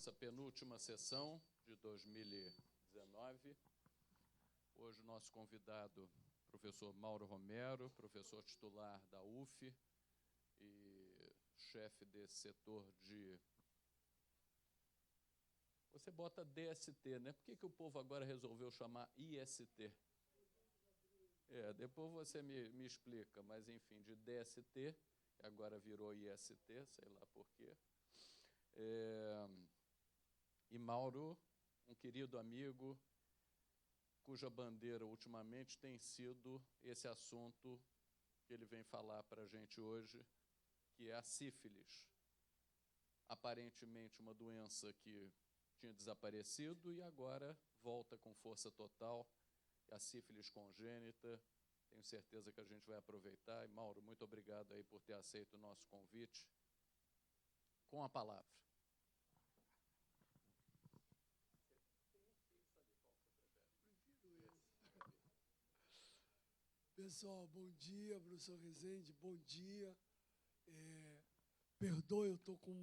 nossa penúltima sessão de 2019. Hoje o nosso convidado, professor Mauro Romero, professor titular da UF e chefe desse setor de... Você bota DST, né? Por que o povo agora resolveu chamar IST? Depois você me explica, mas enfim, de DST, agora virou IST, sei lá por quê. E Mauro, um querido amigo, cuja bandeira ultimamente tem sido esse assunto que ele vem falar para a gente hoje, que é a sífilis. Aparentemente uma doença que tinha desaparecido e agora volta com força total, a sífilis congênita. Tenho certeza que a gente vai aproveitar. E, Mauro, muito obrigado aí por ter aceito o nosso convite. Com a palavra. Pessoal, bom dia, professor Rezende, bom dia. Perdoe, eu estou com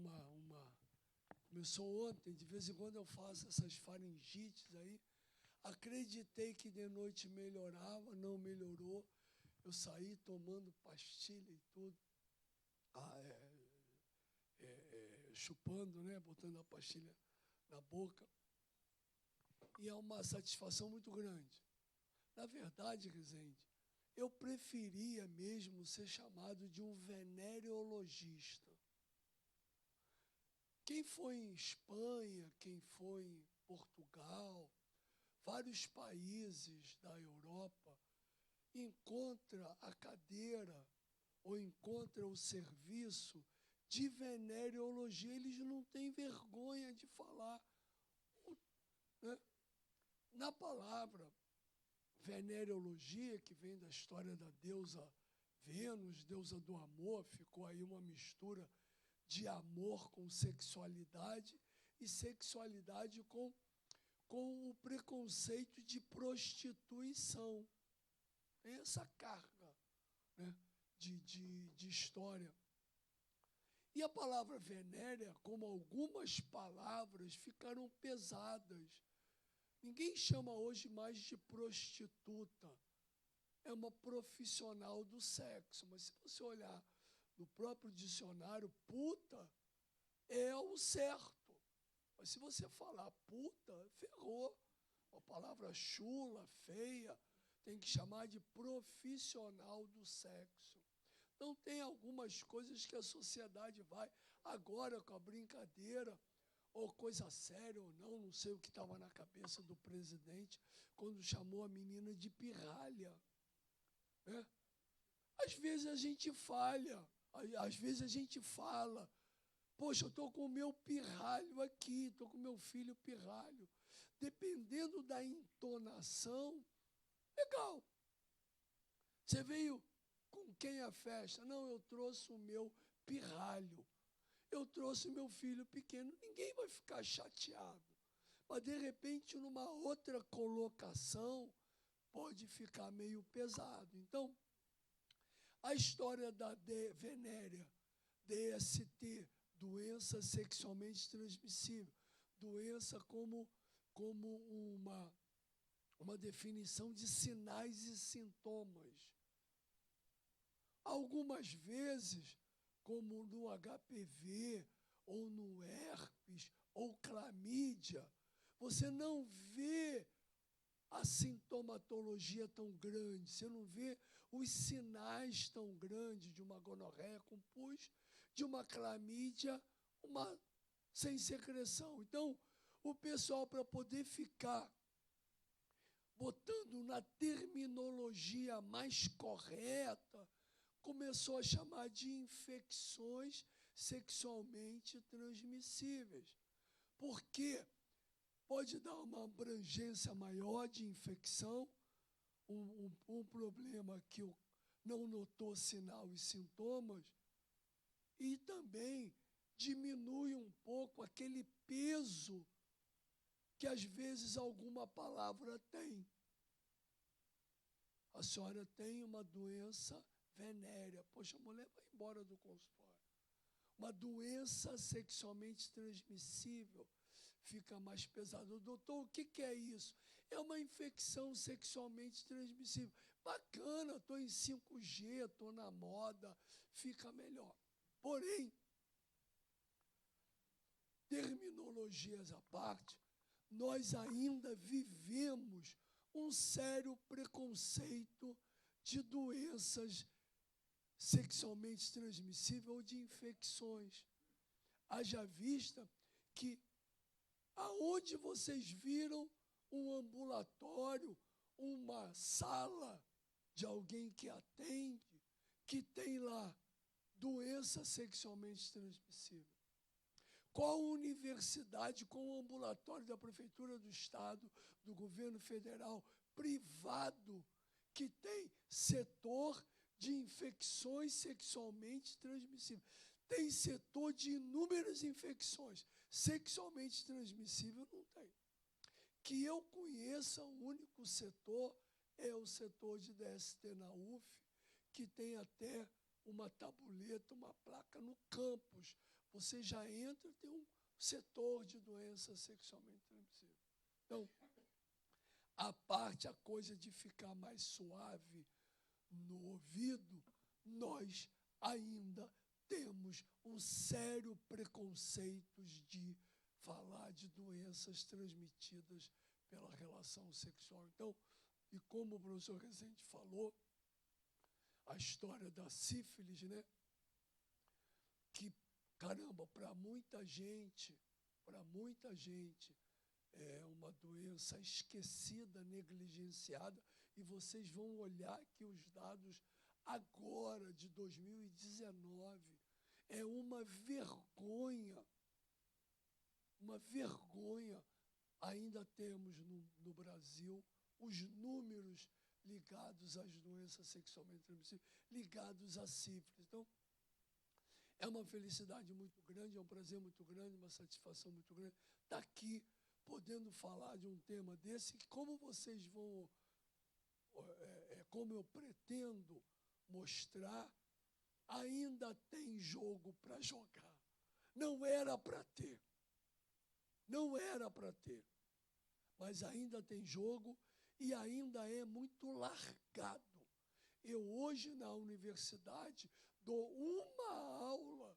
começou ontem, de vez em quando eu faço essas faringites aí. Acreditei que de noite melhorava, não melhorou. Eu saí tomando pastilha e tudo, chupando, né, botando a pastilha na boca. E é uma satisfação muito grande. Na verdade, Rezende, eu preferia mesmo ser chamado de um venereologista. Quem foi em Espanha, quem foi em Portugal, vários países da Europa, encontra a cadeira ou encontra o serviço de venereologia. Eles não têm vergonha de falar, né? Na palavra venereologia, que vem da história da deusa Vênus, deusa do amor, ficou aí uma mistura de amor com sexualidade e sexualidade com o preconceito de prostituição. Tem essa carga, né, de história. E a palavra venérea, como algumas palavras, ficaram pesadas. Ninguém chama hoje mais de prostituta. É uma profissional do sexo. Mas se você olhar no próprio dicionário, puta é o certo. Mas se você falar puta, ferrou. Uma palavra chula, feia, tem que chamar de profissional do sexo. Então, tem algumas coisas que a sociedade vai, agora com a brincadeira, ou coisa séria ou não sei o que estava na cabeça do presidente quando chamou a menina de pirralha, né? Às vezes a gente falha, às vezes a gente fala, poxa, eu estou com o meu pirralho aqui, estou com o meu filho pirralho. Dependendo da entonação, legal. Você veio com quem à festa? Não, eu trouxe o meu pirralho. Eu trouxe meu filho pequeno, ninguém vai ficar chateado. Mas, de repente, numa outra colocação, pode ficar meio pesado. Então, a história da venérea, DST, doença sexualmente transmissível, doença como uma definição de sinais e sintomas. Algumas vezes, como no HPV, ou no herpes, ou clamídia, você não vê a sintomatologia tão grande, você não vê os sinais tão grandes de uma gonorreia com pus, de uma clamídia, sem secreção. Então, o pessoal, para poder ficar botando na terminologia mais correta, começou a chamar de infecções sexualmente transmissíveis. Porque pode dar uma abrangência maior de infecção, um problema que não notou sinal e sintomas, e também diminui um pouco aquele peso que, às vezes, alguma palavra tem. A senhora tem uma doença venérea. Poxa, a mulher vai embora do consultório. Uma doença sexualmente transmissível. fica mais pesado. Doutor, o que é isso? É uma infecção sexualmente transmissível. Bacana, estou em 5G, estou na moda, fica melhor. Porém, terminologias à parte, nós ainda vivemos um sério preconceito de doenças sexualmente transmissíveis ou de infecções. Haja vista que aonde vocês viram um ambulatório, uma sala de alguém que atende, que tem lá doença sexualmente transmissível? Qual universidade, qual ambulatório da Prefeitura do Estado, do governo federal, privado, que tem setor de infecções sexualmente transmissíveis? Tem setor de inúmeras infecções. Sexualmente transmissível não tem. Que eu conheça, o único setor é o setor de DST na UF, que tem até uma tabuleta, uma placa no campus. Você já entra, tem um setor de doença sexualmente transmissível. Então, a coisa de ficar mais suave no ouvido, nós ainda temos um sério preconceito de falar de doenças transmitidas pela relação sexual. Então, e como o professor Rezende falou, a história da sífilis, né? Que, caramba, para muita gente, é uma doença esquecida, negligenciada, e vocês vão olhar aqui os dados agora, de 2019, é uma vergonha, ainda temos no Brasil os números ligados às doenças sexualmente transmissíveis, ligados à sífilis. Então, é uma felicidade muito grande, é um prazer muito grande, uma satisfação muito grande estar aqui, podendo falar de um tema desse, que como vocês vão, como eu pretendo mostrar, ainda tem jogo para jogar. Não era para ter. Mas ainda tem jogo e ainda é muito largado. Eu hoje na universidade dou uma aula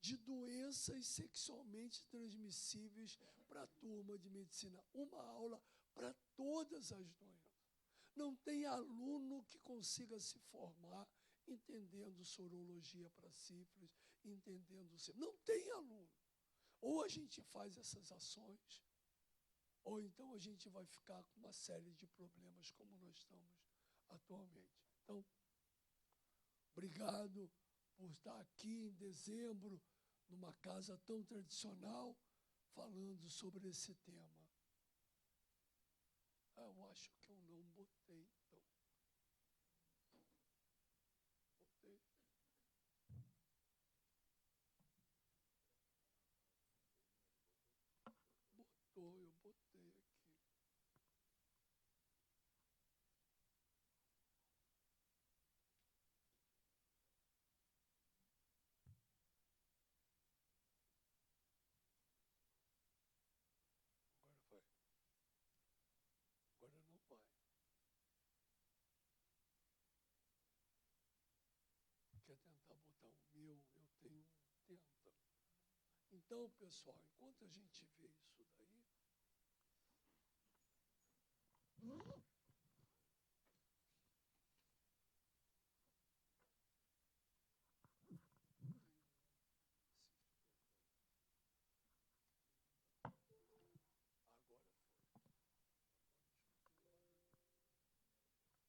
de doenças sexualmente transmissíveis para a turma de medicina. Uma aula para todas as doenças. Não tem aluno que consiga se formar entendendo sorologia para sífilis, entendendo sífilis. Não tem aluno. Ou a gente faz essas ações, ou então a gente vai ficar com uma série de problemas como nós estamos atualmente. Então, obrigado por estar aqui em dezembro, numa casa tão tradicional, falando sobre esse tema. Eu acho que eu não botei, então. Botei. Eu botei aqui. Agora não vai. Quer tentar botar o meu? Eu tenho um. Tenta. Então, pessoal, enquanto a gente vê isso daí, agora foi.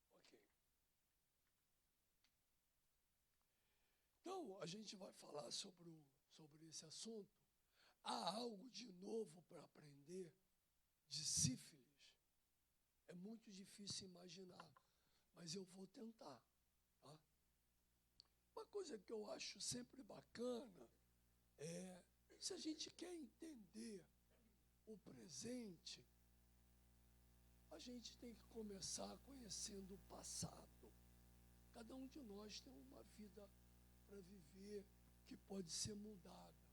Ok. Então, a gente vai falar sobre esse assunto. Há algo de novo para aprender de sífilis? É muito difícil imaginar, mas eu vou tentar. Tá? Uma coisa que eu acho sempre bacana é, se a gente quer entender o presente, a gente tem que começar conhecendo o passado. Cada um de nós tem uma vida para viver que pode ser mudada.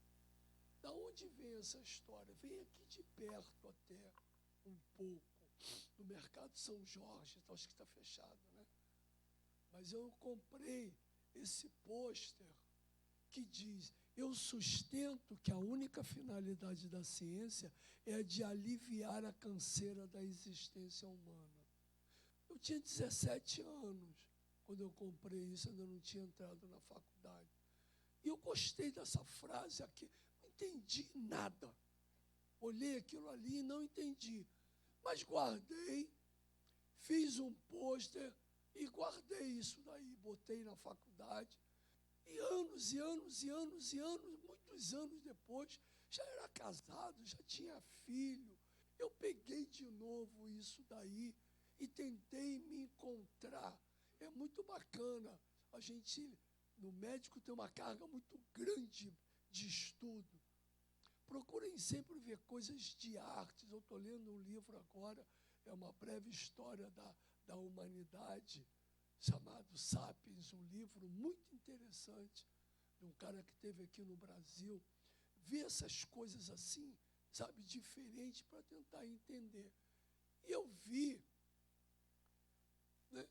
Da onde vem essa história? Vem aqui de perto até um pouco, no Mercado São Jorge, acho que está fechado, né? Mas eu comprei esse pôster que diz: eu sustento que a única finalidade da ciência é a de aliviar a canseira da existência humana. Eu tinha 17 anos quando eu comprei isso, ainda não tinha entrado na faculdade. E eu gostei dessa frase aqui, não entendi nada. Olhei aquilo ali e não entendi. Mas guardei, fiz um pôster e guardei isso daí, botei na faculdade. E anos, muitos anos depois, já era casado, já tinha filho. Eu peguei de novo isso daí e tentei me encontrar. É muito bacana. A gente, no médico, tem uma carga muito grande de estudo. Procurem sempre ver coisas de artes. Eu estou lendo um livro agora, é uma breve história da humanidade, chamado Sapiens, um livro muito interessante, de um cara que esteve aqui no Brasil. Ver essas coisas assim, sabe, diferente, para tentar entender. E eu vi, né,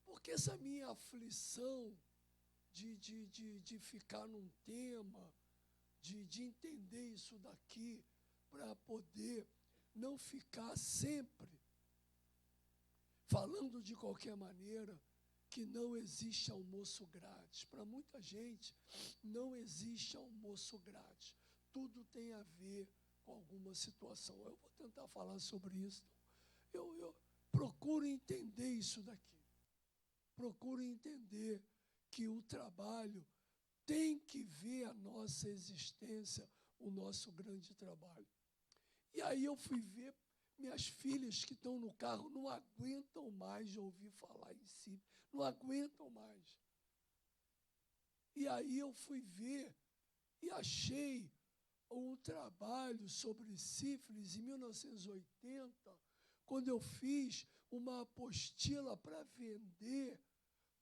porque essa minha aflição de ficar num tema, de entender isso daqui, para poder não ficar sempre falando de qualquer maneira que não existe almoço grátis. Para muita gente, não existe almoço grátis. Tudo tem a ver com alguma situação. Eu vou tentar falar sobre isso. Eu procuro entender isso daqui. Procuro entender que o trabalho tem que ver a nossa existência, o nosso grande trabalho. E aí eu fui ver minhas filhas que estão no carro, não aguentam mais de ouvir falar em si, não aguentam mais. E aí eu fui ver e achei um trabalho sobre sífilis em 1980, quando eu fiz uma apostila para vender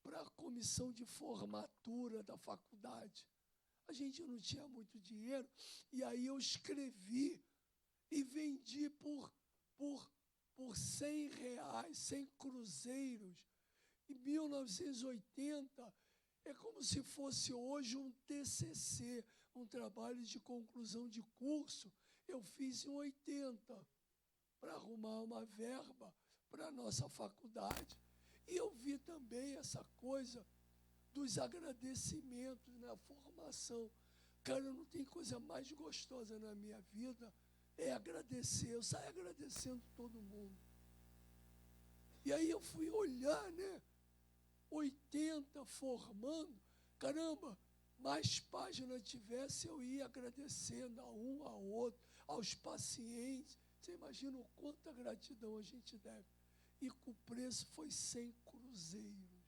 para a comissão de formatura da faculdade. A gente não tinha muito dinheiro, e aí eu escrevi e vendi por R$100, 100 cruzeiros. Em 1980, é como se fosse hoje um TCC, um trabalho de conclusão de curso. Eu fiz em 80, para arrumar uma verba para a nossa faculdade. E eu vi também essa coisa dos agradecimentos na formação. Cara, não tem coisa mais gostosa na minha vida, é agradecer. Eu saio agradecendo todo mundo. E aí eu fui olhar, né? 80 formando, caramba, mais página tivesse, eu ia agradecendo a um, ao outro, aos pacientes. Você imagina o quanta gratidão a gente deve. E o preço foi 100 cruzeiros.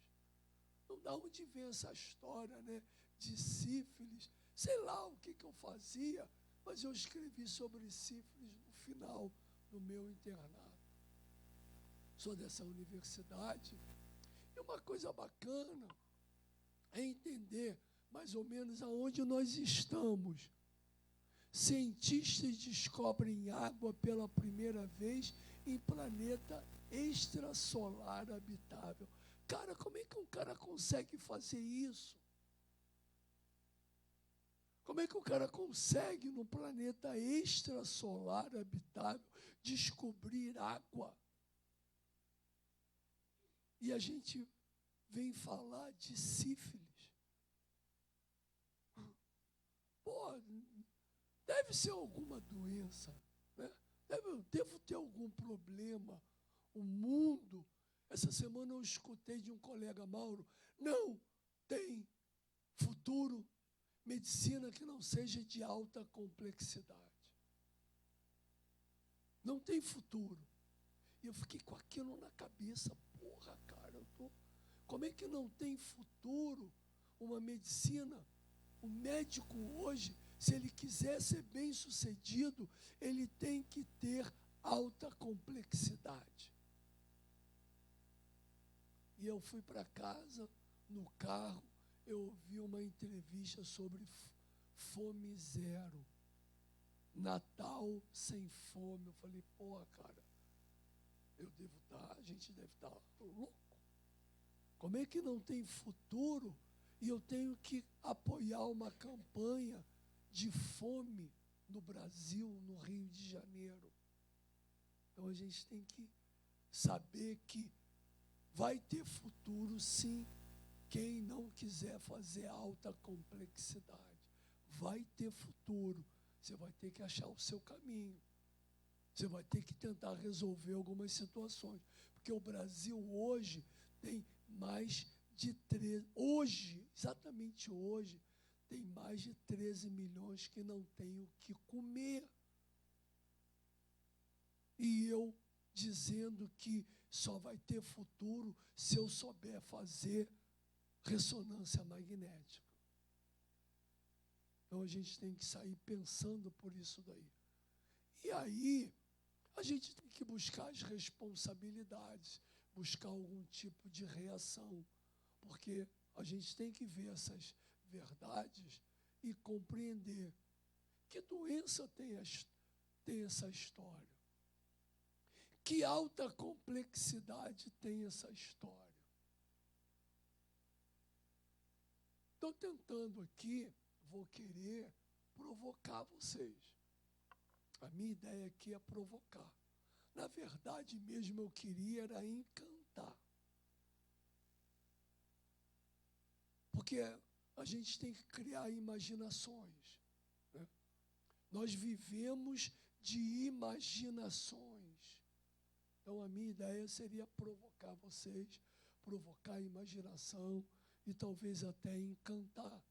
Então, da onde vem essa história, né, de sífilis? Sei lá o que eu fazia, mas eu escrevi sobre sífilis no final do meu internato. Sou dessa universidade. E uma coisa bacana é entender mais ou menos aonde nós estamos. Cientistas descobrem água pela primeira vez em planeta extrasolar habitável. Cara, como é que um cara consegue fazer isso? Como é que o cara consegue, no planeta extrasolar habitável, descobrir água? E a gente vem falar de sífilis. Pô, deve ser alguma doença, né? Devo ter algum problema. O mundo, essa semana eu escutei de um colega, Mauro, não tem futuro medicina que não seja de alta complexidade. Não tem futuro. E eu fiquei com aquilo na cabeça. Porra, cara, como é que não tem futuro uma medicina? O médico hoje, se ele quiser ser bem sucedido, ele tem que ter alta complexidade. E eu fui para casa, no carro, eu ouvi uma entrevista sobre fome zero. Natal sem fome. Eu falei, pô, cara, a gente deve estar louco. Como é que não tem futuro e eu tenho que apoiar uma campanha de fome no Brasil, no Rio de Janeiro? Então a gente tem que saber que vai ter futuro, sim, quem não quiser fazer alta complexidade. Vai ter futuro. Você vai ter que achar o seu caminho. Você vai ter que tentar resolver algumas situações. Porque o Brasil hoje tem mais de 13, exatamente hoje, tem mais de 13 milhões que não têm o que comer. E eu dizendo que só vai ter futuro se eu souber fazer ressonância magnética. Então a gente tem que sair pensando por isso daí. E aí, a gente tem que buscar as responsabilidades, buscar algum tipo de reação, porque a gente tem que ver essas verdades e compreender que doença tem essa história. Que alta complexidade tem essa história. Estou tentando aqui, vou querer provocar vocês. A minha ideia aqui é provocar. Na verdade mesmo eu queria era encantar. Porque a gente tem que criar imaginações, né? Nós vivemos de imaginações. Então a minha ideia seria provocar vocês, provocar a imaginação e talvez até encantar.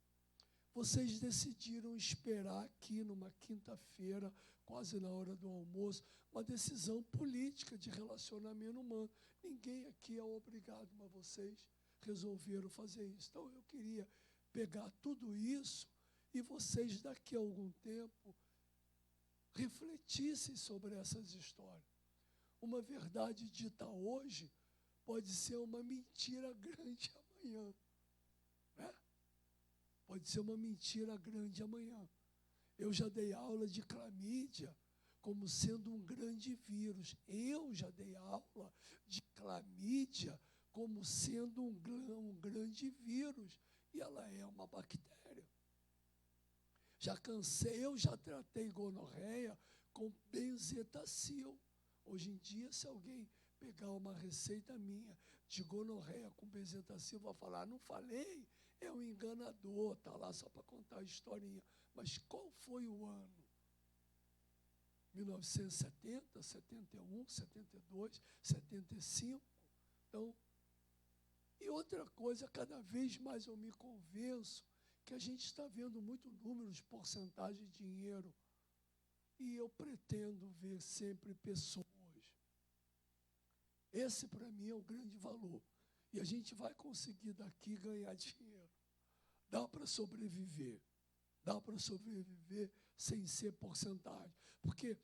Vocês decidiram esperar aqui numa quinta-feira, quase na hora do almoço, uma decisão política de relacionamento humano. Ninguém aqui é obrigado, mas vocês resolveram fazer isso. Então eu queria pegar tudo isso e vocês daqui a algum tempo refletissem sobre essas histórias. Uma verdade dita hoje pode ser uma mentira grande amanhã, né? Pode ser uma mentira grande amanhã. Eu já dei aula de clamídia como sendo um grande vírus. Eu já dei aula de clamídia como sendo um grande vírus. E ela é uma bactéria. Eu já tratei gonorreia com benzetacil. Hoje em dia, se alguém pegar uma receita minha de gonorreia com benzetacil, vai falar, não falei, é um enganador, está lá só para contar a historinha. Mas qual foi o ano? 1970, 71, 72, 75? Então, e outra coisa, cada vez mais eu me convenço que a gente está vendo muito números, porcentagem de dinheiro, e eu pretendo ver sempre pessoas. Esse, para mim, é o grande valor. E a gente vai conseguir daqui ganhar dinheiro. Dá para sobreviver. Dá para sobreviver sem ser porcentagem. Porque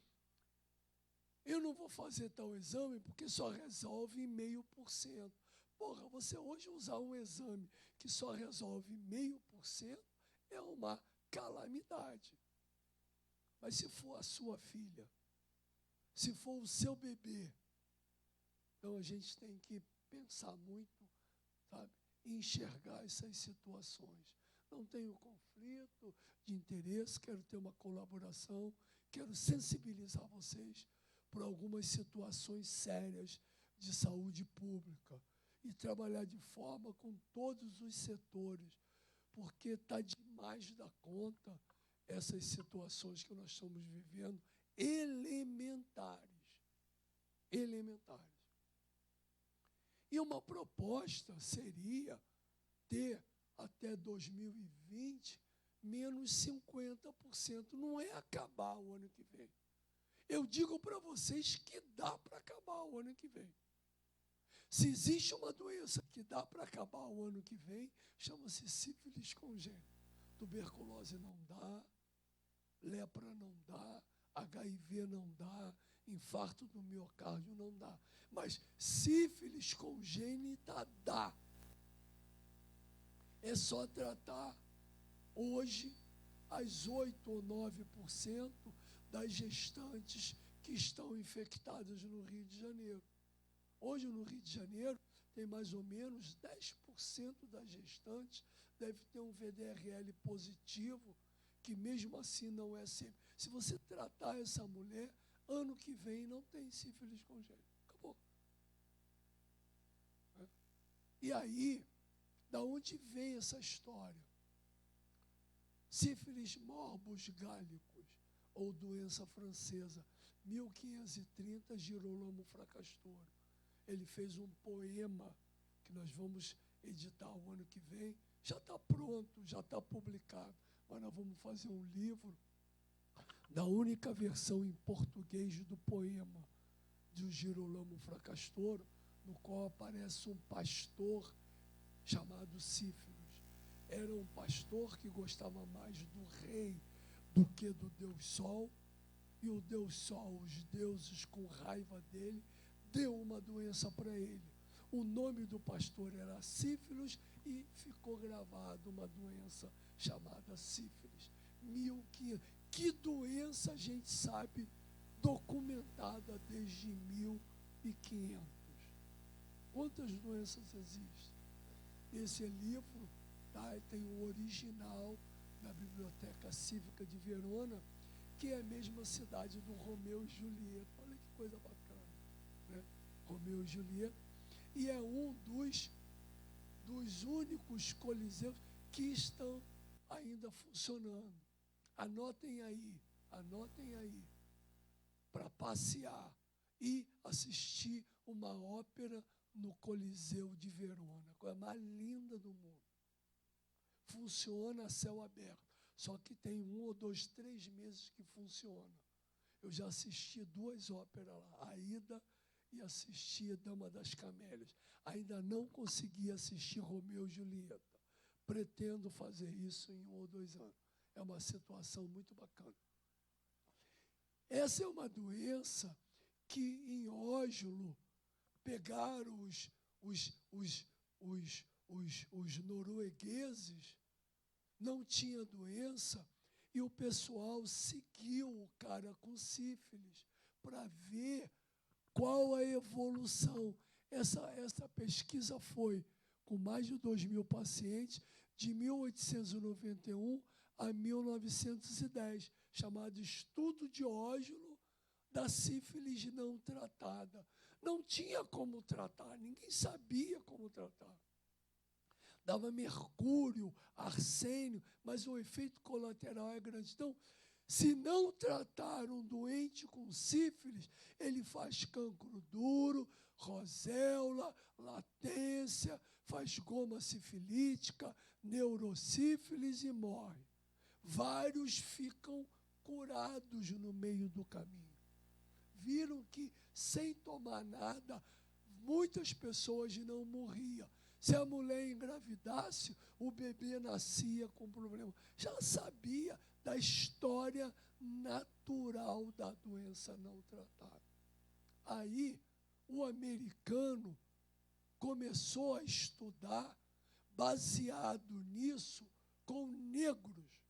eu não vou fazer tal exame porque só resolve 0,5%. Porra, você hoje usar um exame que só resolve 0,5% é uma calamidade. Mas se for a sua filha, se for o seu bebê, então a gente tem que pensar muito, sabe, e enxergar essas situações. Não tenho conflito de interesse, quero ter uma colaboração, quero sensibilizar vocês por algumas situações sérias de saúde pública e trabalhar de forma com todos os setores, porque está demais da conta essas situações que nós estamos vivendo, elementares. E uma proposta seria ter até 2020 menos 50%. Não é acabar o ano que vem. Eu digo para vocês que dá para acabar o ano que vem. Se existe uma doença que dá para acabar o ano que vem, chama-se sífilis congênita. Tuberculose não dá, lepra não dá, HIV não dá, infarto do miocárdio não dá. Mas sífilis congênita dá. É só tratar hoje, as 8 ou 9% das gestantes que estão infectadas no Rio de Janeiro. Hoje, no Rio de Janeiro, tem mais ou menos 10% das gestantes deve ter um VDRL positivo, que mesmo assim não é sempre. Se você tratar essa mulher, ano que vem não tem sífilis congênita. Acabou. E aí, da onde vem essa história? Sífilis morbus gálicos, ou doença francesa, 1530, Girolamo Fracastoro. Ele fez um poema que nós vamos editar o ano que vem. Já está pronto, já está publicado. Mas nós vamos fazer um livro da única versão em português do poema de Girolamo Fracastoro, no qual aparece um pastor chamado Sífilis. Era um pastor que gostava mais do rei do que do Deus Sol, e o Deus Sol, os deuses com raiva dele, deu uma doença para ele. O nome do pastor era Sífilis e ficou gravado uma doença chamada sífilis. 1500. Que doença a gente sabe documentada desde 1500? Quantas doenças existem? Esse livro, tá, tem o original na Biblioteca Cívica de Verona, que é a mesma cidade do Romeu e Julieta. Olha que coisa bacana, né? Romeu e Julieta. E é um dos únicos coliseus que estão ainda funcionando. Anotem aí, para passear e assistir uma ópera no Coliseu de Verona, a coisa mais linda do mundo. Funciona a céu aberto, só que tem 1 ou 2, 3 meses que funciona. Eu já assisti 2 óperas lá, Aida e assisti a Dama das Camélias. Ainda não consegui assistir Romeu e Julieta. Pretendo fazer isso em 1 ou 2 anos. É uma situação muito bacana. Essa é uma doença que em Óslo pegaram os noruegueses, não tinha doença, e o pessoal seguiu o cara com sífilis para ver qual a evolução. Essa pesquisa foi com mais de 2.000 pacientes, de 1891 a 1910, chamado Estudo de Óslo da sífilis não tratada. Não tinha como tratar, ninguém sabia como tratar. Dava mercúrio, arsênio, mas o efeito colateral é grande. Então, se não tratar um doente com sífilis, ele faz cancro duro, roséola, latência, faz goma sifilítica, neurosífilis e morre. Vários ficam curados no meio do caminho. Viram que, sem tomar nada, muitas pessoas não morriam. Se a mulher engravidasse, o bebê nascia com problema. Já sabia da história natural da doença não tratada. Aí, o americano começou a estudar, baseado nisso, com negros.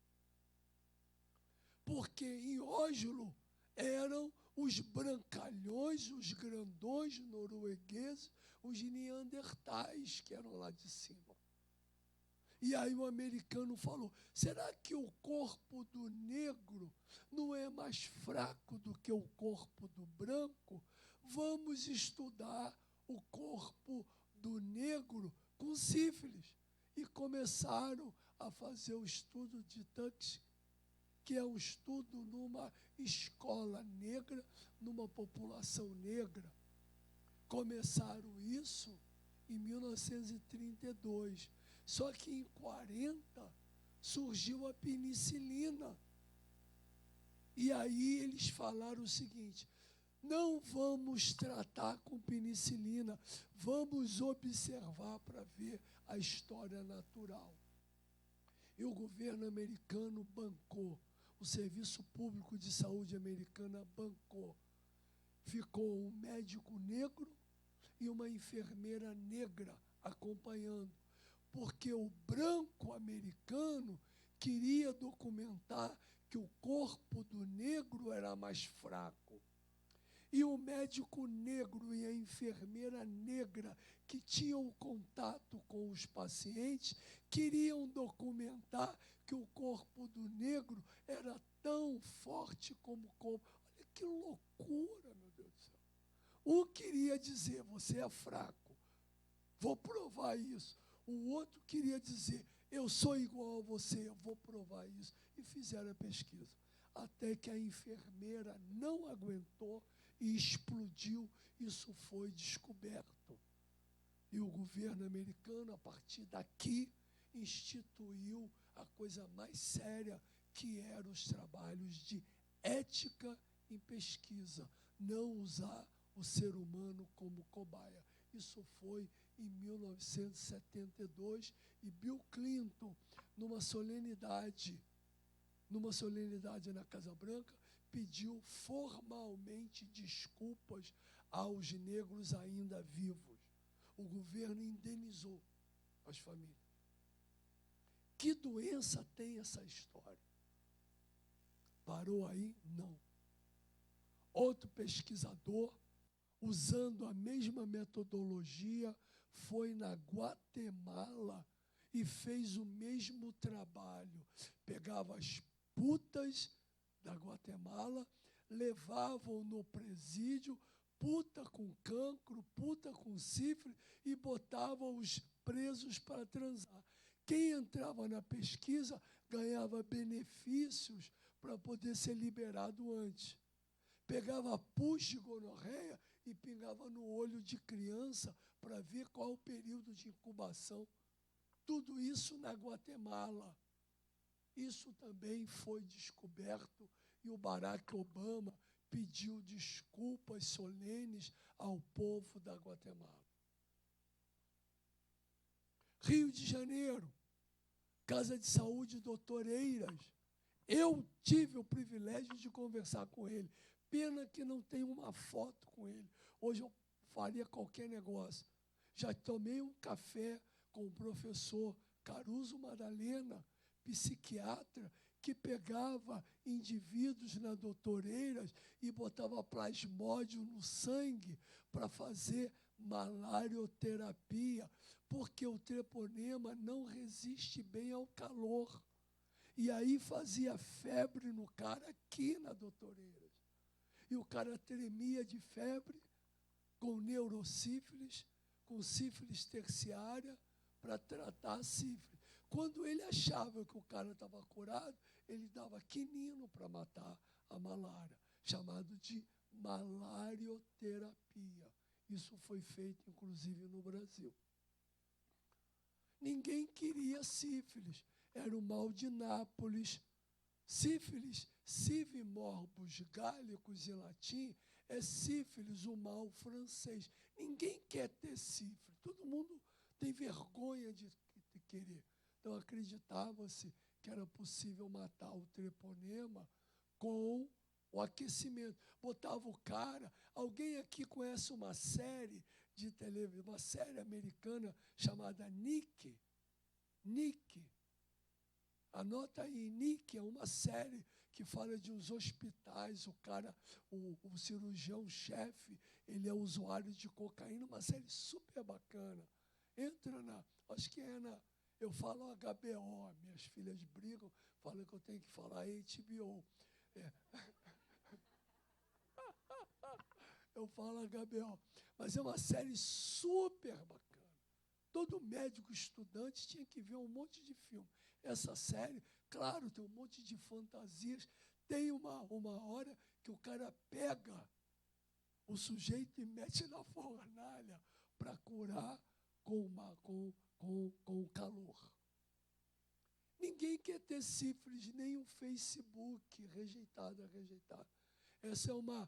Porque em Óslo eram os brancalhões, os grandões noruegueses, os neandertais que eram lá de cima. E aí o americano falou, será que o corpo do negro não é mais fraco do que o corpo do branco? Vamos estudar o corpo do negro com sífilis. E começaram a fazer o estudo de Tuskegee, que é um estudo numa escola negra, numa população negra. Começaram isso em 1932. Só que em 40 surgiu a penicilina. E aí eles falaram o seguinte, não vamos tratar com penicilina, vamos observar para ver a história natural. E o governo americano bancou, o Serviço Público de Saúde americana bancou. Ficou um médico negro e uma enfermeira negra acompanhando, porque o branco americano queria documentar que o corpo do negro era mais fraco. E o médico negro e a enfermeira negra que tinham contato com os pacientes queriam documentar que o corpo do negro era tão forte como o corpo. Olha que loucura, meu Deus do céu. Um queria dizer, você é fraco, vou provar isso. O outro queria dizer, eu sou igual a você, eu vou provar isso. E fizeram a pesquisa. Até que a enfermeira não aguentou e explodiu. Isso foi descoberto. E o governo americano, a partir daqui, instituiu a coisa mais séria, que eram os trabalhos de ética em pesquisa. Não usar o ser humano como cobaia. Isso foi em 1972, e Bill Clinton, numa solenidade na Casa Branca, pediu formalmente desculpas aos negros ainda vivos. O governo indenizou as famílias. Que doença tem essa história? Parou aí? Não. Outro pesquisador, usando a mesma metodologia, foi na Guatemala e fez o mesmo trabalho. Pegava as putas da Guatemala, levavam no presídio, puta com cancro, puta com sífilis, e botavam os presos para transar. Quem entrava na pesquisa ganhava benefícios para poder ser liberado antes. Pegava pus de gonorreia e pingava no olho de criança para ver qual o período de incubação. Tudo isso na Guatemala. Isso também foi descoberto e o Barack Obama pediu desculpas solenes ao povo da Guatemala. Rio de Janeiro, Casa de Saúde Dr. Eiras. Eu tive o privilégio de conversar com ele. Pena que não tem uma foto com ele. Hoje eu faria qualquer negócio. Já tomei um café com o professor Caruso Madalena, psiquiatra, que pegava indivíduos na doutoreiras e botava plasmódio no sangue para fazer malarioterapia, porque o treponema não resiste bem ao calor. E aí fazia febre no cara aqui na doutoreiras. E o cara tremia de febre, com neurosífilis, com sífilis terciária, para tratar a sífilis. Quando ele achava que o cara estava curado, ele dava quinino para matar a malária, chamado de malarioterapia. Isso foi feito, inclusive, no Brasil. Ninguém queria sífilis. Era o mal de Nápoles. Sífilis, sive morbus gálicos em latim, é sífilis, o mal francês. Ninguém quer ter sífilis. Todo mundo tem vergonha de querer. Então, acreditava-se que era possível matar o treponema com o aquecimento. Botava o cara. Alguém aqui conhece uma série de televisão, uma série americana chamada Nick? Nick. Anota aí, Nick é uma série que fala de uns hospitais. O cara, o cirurgião-chefe, ele é usuário de cocaína, uma série super bacana. Entra acho que é eu falo HBO, minhas filhas brigam, falam que eu tenho que falar HBO. Eu falo HBO, mas é uma série super bacana. Todo médico estudante tinha que ver um monte de filme. Essa série, claro, tem um monte de fantasias. Tem uma hora que o cara pega o sujeito e mete na fornalha para curar com o calor. Ninguém quer ter sífilis, nem o Facebook, rejeitado. Essa é uma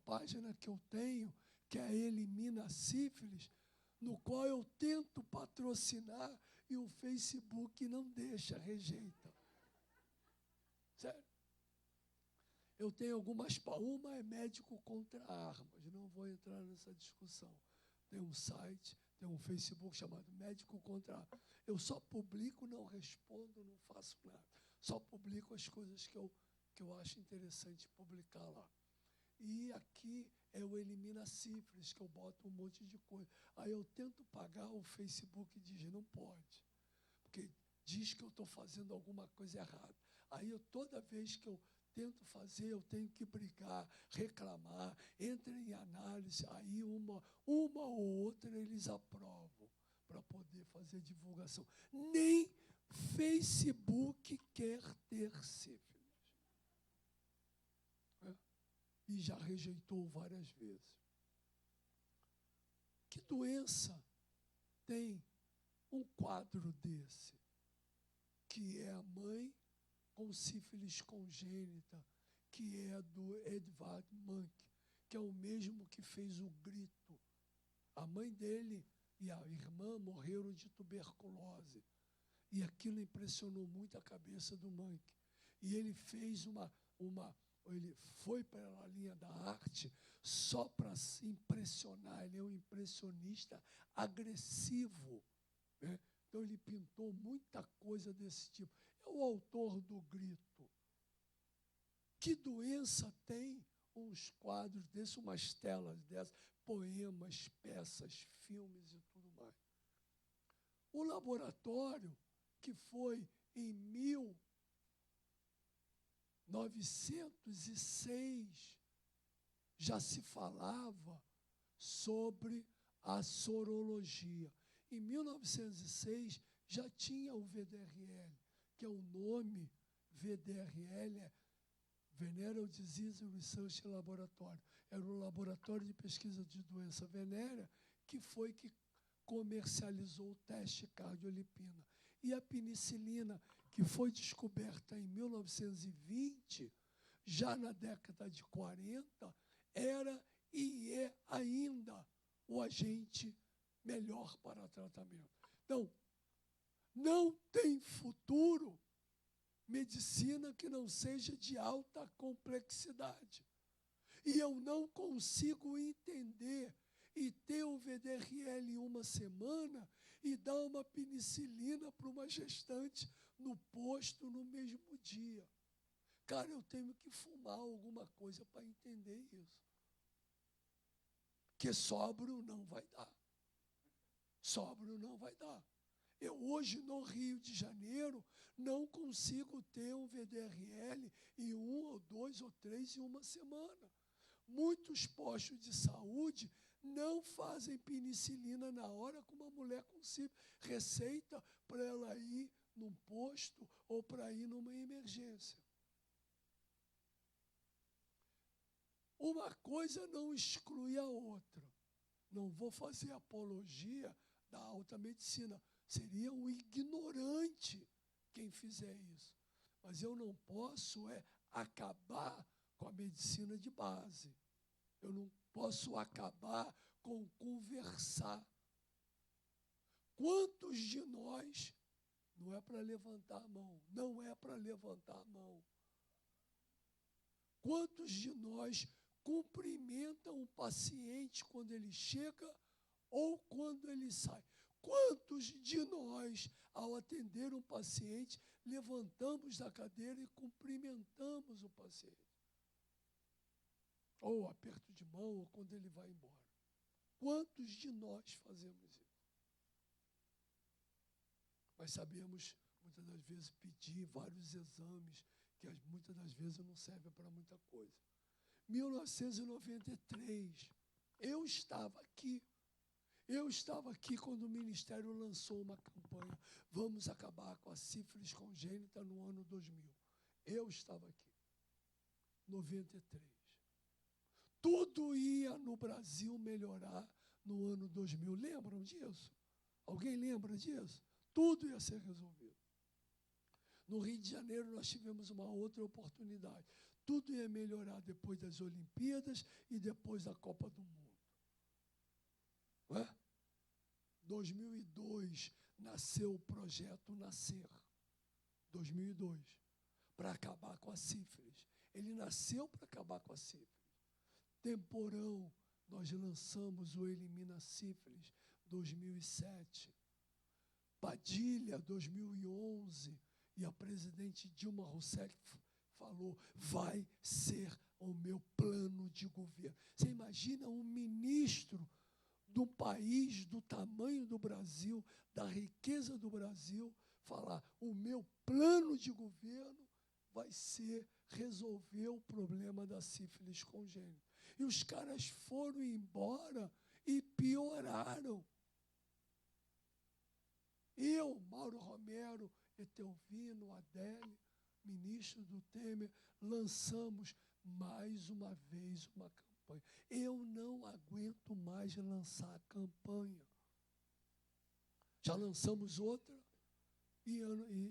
página que eu tenho, que é Elimina Sífilis, no qual eu tento patrocinar e o Facebook não deixa, rejeita. Sério. Eu tenho algumas, uma é médico contra armas, não vou entrar nessa discussão. Tem um site, tem um Facebook chamado Médico contra Armas. Eu só publico, não respondo, não faço nada. Só publico as coisas que eu acho interessante publicar lá. E aqui é o Elimina Sífilis, que eu boto um monte de coisa. Aí eu tento pagar, o Facebook diz, não pode. Porque diz que eu estou fazendo alguma coisa errada. Aí toda vez que eu tento fazer, eu tenho que brigar, reclamar, entra em análise, aí uma ou outra eles aprovam para poder fazer divulgação. Nem Facebook quer ter sífilis. E já rejeitou várias vezes. Que doença tem um quadro desse? Que é a mãe com sífilis congênita, que é do Edvard Munch, que é o mesmo que fez o Grito. A mãe dele e a irmã morreram de tuberculose. E aquilo impressionou muito a cabeça do Munch. E ele fez ele foi pela linha da arte só para se impressionar. Ele é um impressionista agressivo, né? Então ele pintou muita coisa desse tipo. É o autor do Grito. Que doença tem uns quadros desses, umas telas dessas, poemas, peças, filmes e tudo mais? O laboratório, que foi em 1906, já se falava sobre a sorologia. Em 1906, já tinha o VDRL, que é o nome VDRL, é Venereal Disease Research Laboratory. Era um laboratório de pesquisa de doença venérea que foi que comercializou o teste cardiolipina. E a penicilina, que foi descoberta em 1920, já na década de 40, era e é ainda o agente melhor para tratamento. Então, não tem futuro medicina que não seja de alta complexidade. E eu não consigo entender e ter o VDRL em uma semana e dar uma penicilina para uma gestante no posto no mesmo dia. Cara, eu tenho que fumar alguma coisa para entender isso. Que sóbrio não vai dar. Sóbrio não vai dar. Eu hoje, no Rio de Janeiro, não consigo ter um VDRL em 1 ou 2 ou 3 em uma semana. Muitos postos de saúde não fazem penicilina na hora com uma mulher com sífilis. Receita para ela ir num posto ou para ir numa emergência. Uma coisa não exclui a outra. Não vou fazer apologia da alta medicina. Seria um ignorante quem fizer isso. Mas eu não posso acabar com a medicina de base. Eu não posso acabar com conversar. Quantos de nós, não é para levantar a mão, não é para levantar a mão. Quantos de nós cumprimentam o paciente quando ele chega ou quando ele sai? Quantos de nós, ao atender um paciente, levantamos da cadeira e cumprimentamos o paciente? Ou aperto de mão, ou quando ele vai embora. Quantos de nós fazemos isso? Mas sabemos, muitas das vezes, pedir vários exames, que muitas das vezes não servem para muita coisa. 1993, eu estava aqui. Eu estava aqui quando o Ministério lançou uma campanha, vamos acabar com a sífilis congênita no ano 2000. Eu estava aqui, 93. Tudo ia no Brasil melhorar no ano 2000. Lembram disso? Alguém lembra disso? Tudo ia ser resolvido. No Rio de Janeiro nós tivemos uma outra oportunidade. Tudo ia melhorar depois das Olimpíadas e depois da Copa do Mundo. Não é? 2002 nasceu o projeto Nascer. 2002, para acabar com a sífilis. Ele nasceu para acabar com a sífilis. Temporão, nós lançamos o Elimina Sífilis, 2007. Padilha, 2011, E a presidente Dilma Rousseff falou, vai ser o meu plano de governo. Você imagina um ministro do país, do tamanho do Brasil, da riqueza do Brasil, falar, o meu plano de governo vai ser resolver o problema da sífilis congênita. E os caras foram embora e pioraram. Eu, Mauro Romero, Etelvino, Adélio, ministro do Temer, lançamos mais uma vez uma campanha. Eu não aguento mais lançar campanha. Já lançamos outra e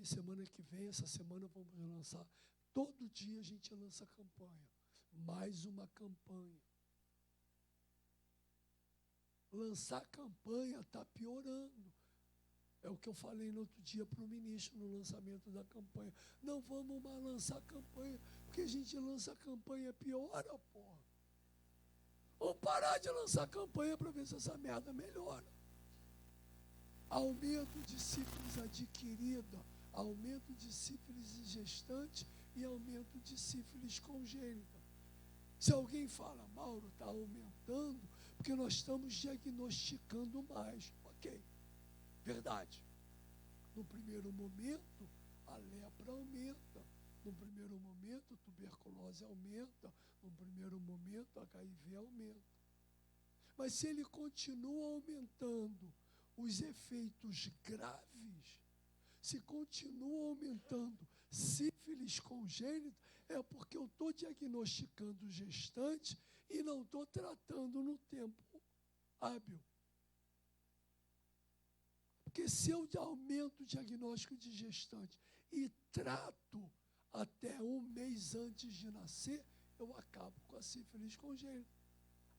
semana que vem, essa semana, vamos lançar. Todo dia a gente lança campanha. Mais uma campanha. Lançar campanha está piorando. É o que eu falei no outro dia para o ministro no lançamento da campanha. Não vamos mais lançar campanha, porque a gente lança campanha, piora, porra. Vamos parar de lançar campanha para ver se essa merda melhora. Aumento de sífilis adquirida, aumento de sífilis em gestante e aumento de sífilis congênita. Se alguém fala, Mauro, está aumentando, porque nós estamos diagnosticando mais. Ok. Verdade. No primeiro momento, a lepra aumenta. No primeiro momento, a tuberculose aumenta. No primeiro momento, a HIV aumenta. Mas se ele continua aumentando os efeitos graves, se continua aumentando sífilis congênita, é porque eu estou diagnosticando gestante e não estou tratando no tempo hábil. Porque se eu aumento o diagnóstico de gestante e trato até um mês antes de nascer, eu acabo com a sífilis congênita.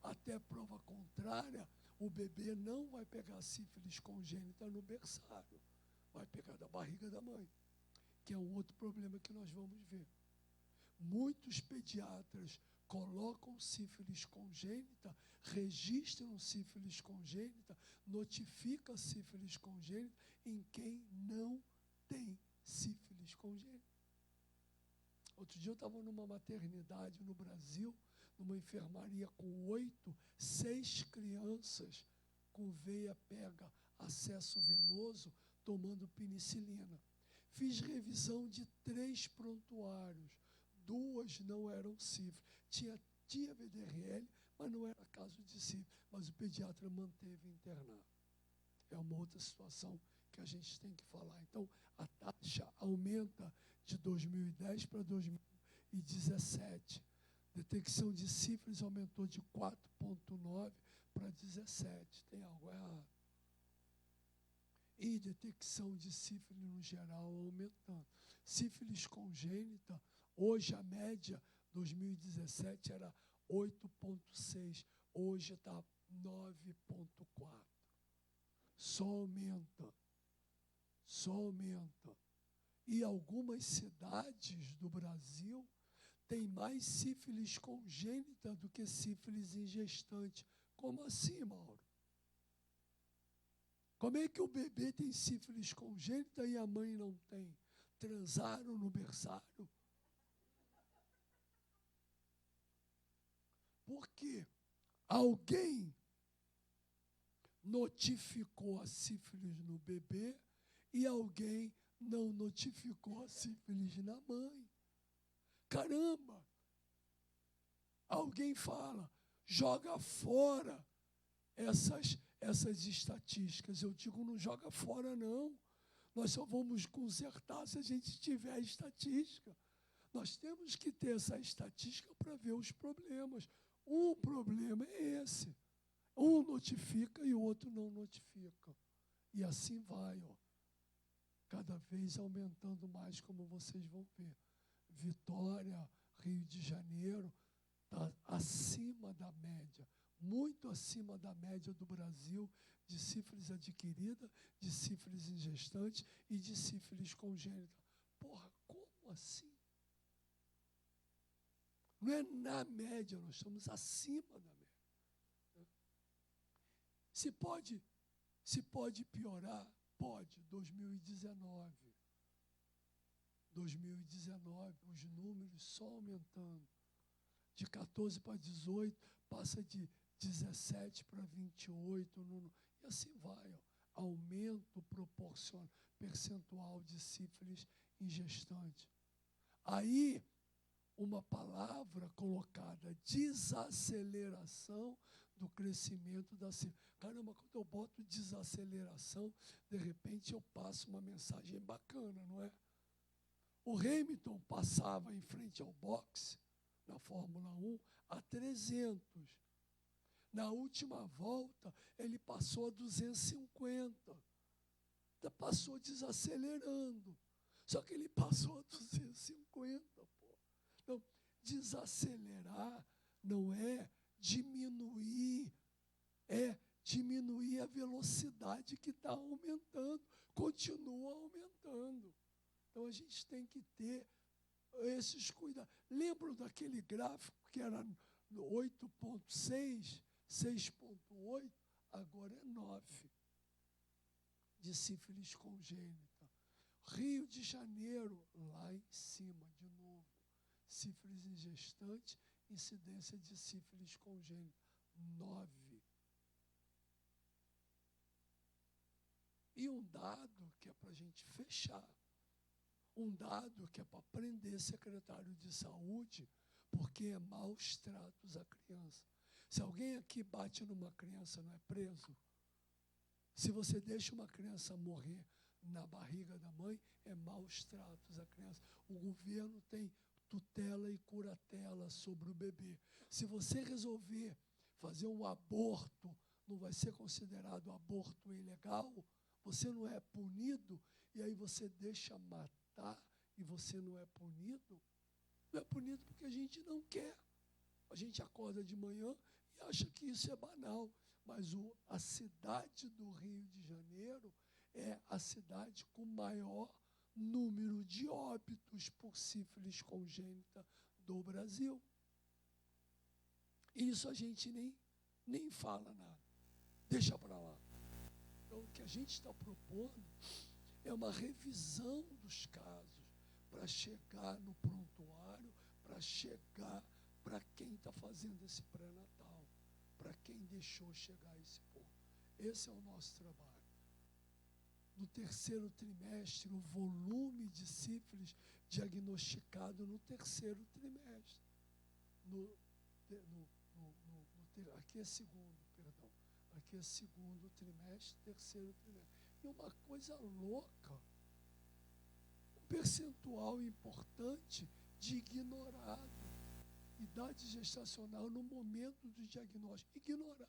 Até prova contrária, o bebê não vai pegar sífilis congênita no berçário, vai pegar da barriga da mãe, que é um outro problema que nós vamos ver. Muitos pediatras colocam sífilis congênita, registram sífilis congênita, notificam sífilis congênita em quem não tem sífilis congênita. Outro dia eu estava numa maternidade no Brasil, numa enfermaria com 6 crianças com veia pega, acesso venoso, tomando penicilina. Fiz revisão de 3 prontuários, 2 não eram sífilis. Tinha VDRL, mas não era caso de sífilis, mas o pediatra manteve internado. É uma outra situação que a gente tem que falar. Então, a taxa aumenta de 2010 para 2017. Detecção de sífilis aumentou de 4,9 para 17. Tem algo errado. E detecção de sífilis no geral aumentando. Sífilis congênita, hoje a média, 2017 era 8,6. Hoje está 9,4. Só aumenta. Só aumenta. E algumas cidades do Brasil têm mais sífilis congênita do que sífilis em gestante. Como assim, Mauro? Como é que o bebê tem sífilis congênita e a mãe não tem? Transaram no berçário? Porque alguém notificou a sífilis no bebê e alguém não notificou a sífilis na mãe. Caramba! Alguém fala, joga fora essas estatísticas. Eu digo, não joga fora, não. Nós só vamos consertar se a gente tiver a estatística. Nós temos que ter essa estatística para ver os problemas. Um problema é esse. Um notifica e o outro não notifica. E assim vai, ó. Cada vez aumentando mais, como vocês vão ver. Vitória, Rio de Janeiro, está acima da média, muito acima da média do Brasil, de sífilis adquirida, de sífilis em gestante e de sífilis congênita. Porra, como assim? Não é na média, nós estamos acima da média. Se pode piorar? Pode, 2019. 2019, os números só aumentando. De 14 para 18, passa de 17 para 28, e assim vai. Ó. Aumento proporcional, percentual de sífilis em gestante. Aí, uma palavra colocada, desaceleração do crescimento da sífilis. Caramba, quando eu boto desaceleração, de repente eu passo uma mensagem bacana, não é? O Hamilton passava em frente ao boxe, na Fórmula 1, a 300. Na última volta, ele passou a 250. Passou desacelerando. Só que ele passou a 250, pô. Então, desacelerar não é diminuir, é diminuir a velocidade que está aumentando, continua aumentando. Então, a gente tem que ter esses cuidados. Lembram daquele gráfico que era 8,6, 6,8, agora é 9 de sífilis congênita. Rio de Janeiro, lá em cima, de novo. Sífilis em gestante, incidência de sífilis congênita, 9. E um dado que é para a gente fechar, um dado que é para prender secretário de saúde, porque é maus tratos à criança. Se alguém aqui bate numa criança, não é preso? Se você deixa uma criança morrer na barriga da mãe, é maus tratos à criança. O governo tem tutela e curatela sobre o bebê. Se você resolver fazer um aborto, não vai ser considerado aborto ilegal, você não é punido, e aí você deixa matar e você não é punido. Não é punido porque a gente não quer. A gente acorda de manhã e acha que isso é banal. Mas a cidade do Rio de Janeiro é a cidade com maior número de óbitos por sífilis congênita do Brasil. Isso a gente nem fala nada. Deixa para lá. Então, o que a gente está propondo é uma revisão dos casos para chegar no prontuário, para chegar para quem está fazendo esse pré-natal, para quem deixou chegar a esse ponto. Esse é o nosso trabalho. No terceiro trimestre, o volume de sífilis diagnosticado no terceiro trimestre. Aqui é segundo, perdão. Aqui é segundo trimestre, terceiro trimestre. E uma coisa louca, um percentual importante de ignorado. Idade gestacional no momento do diagnóstico, ignorado.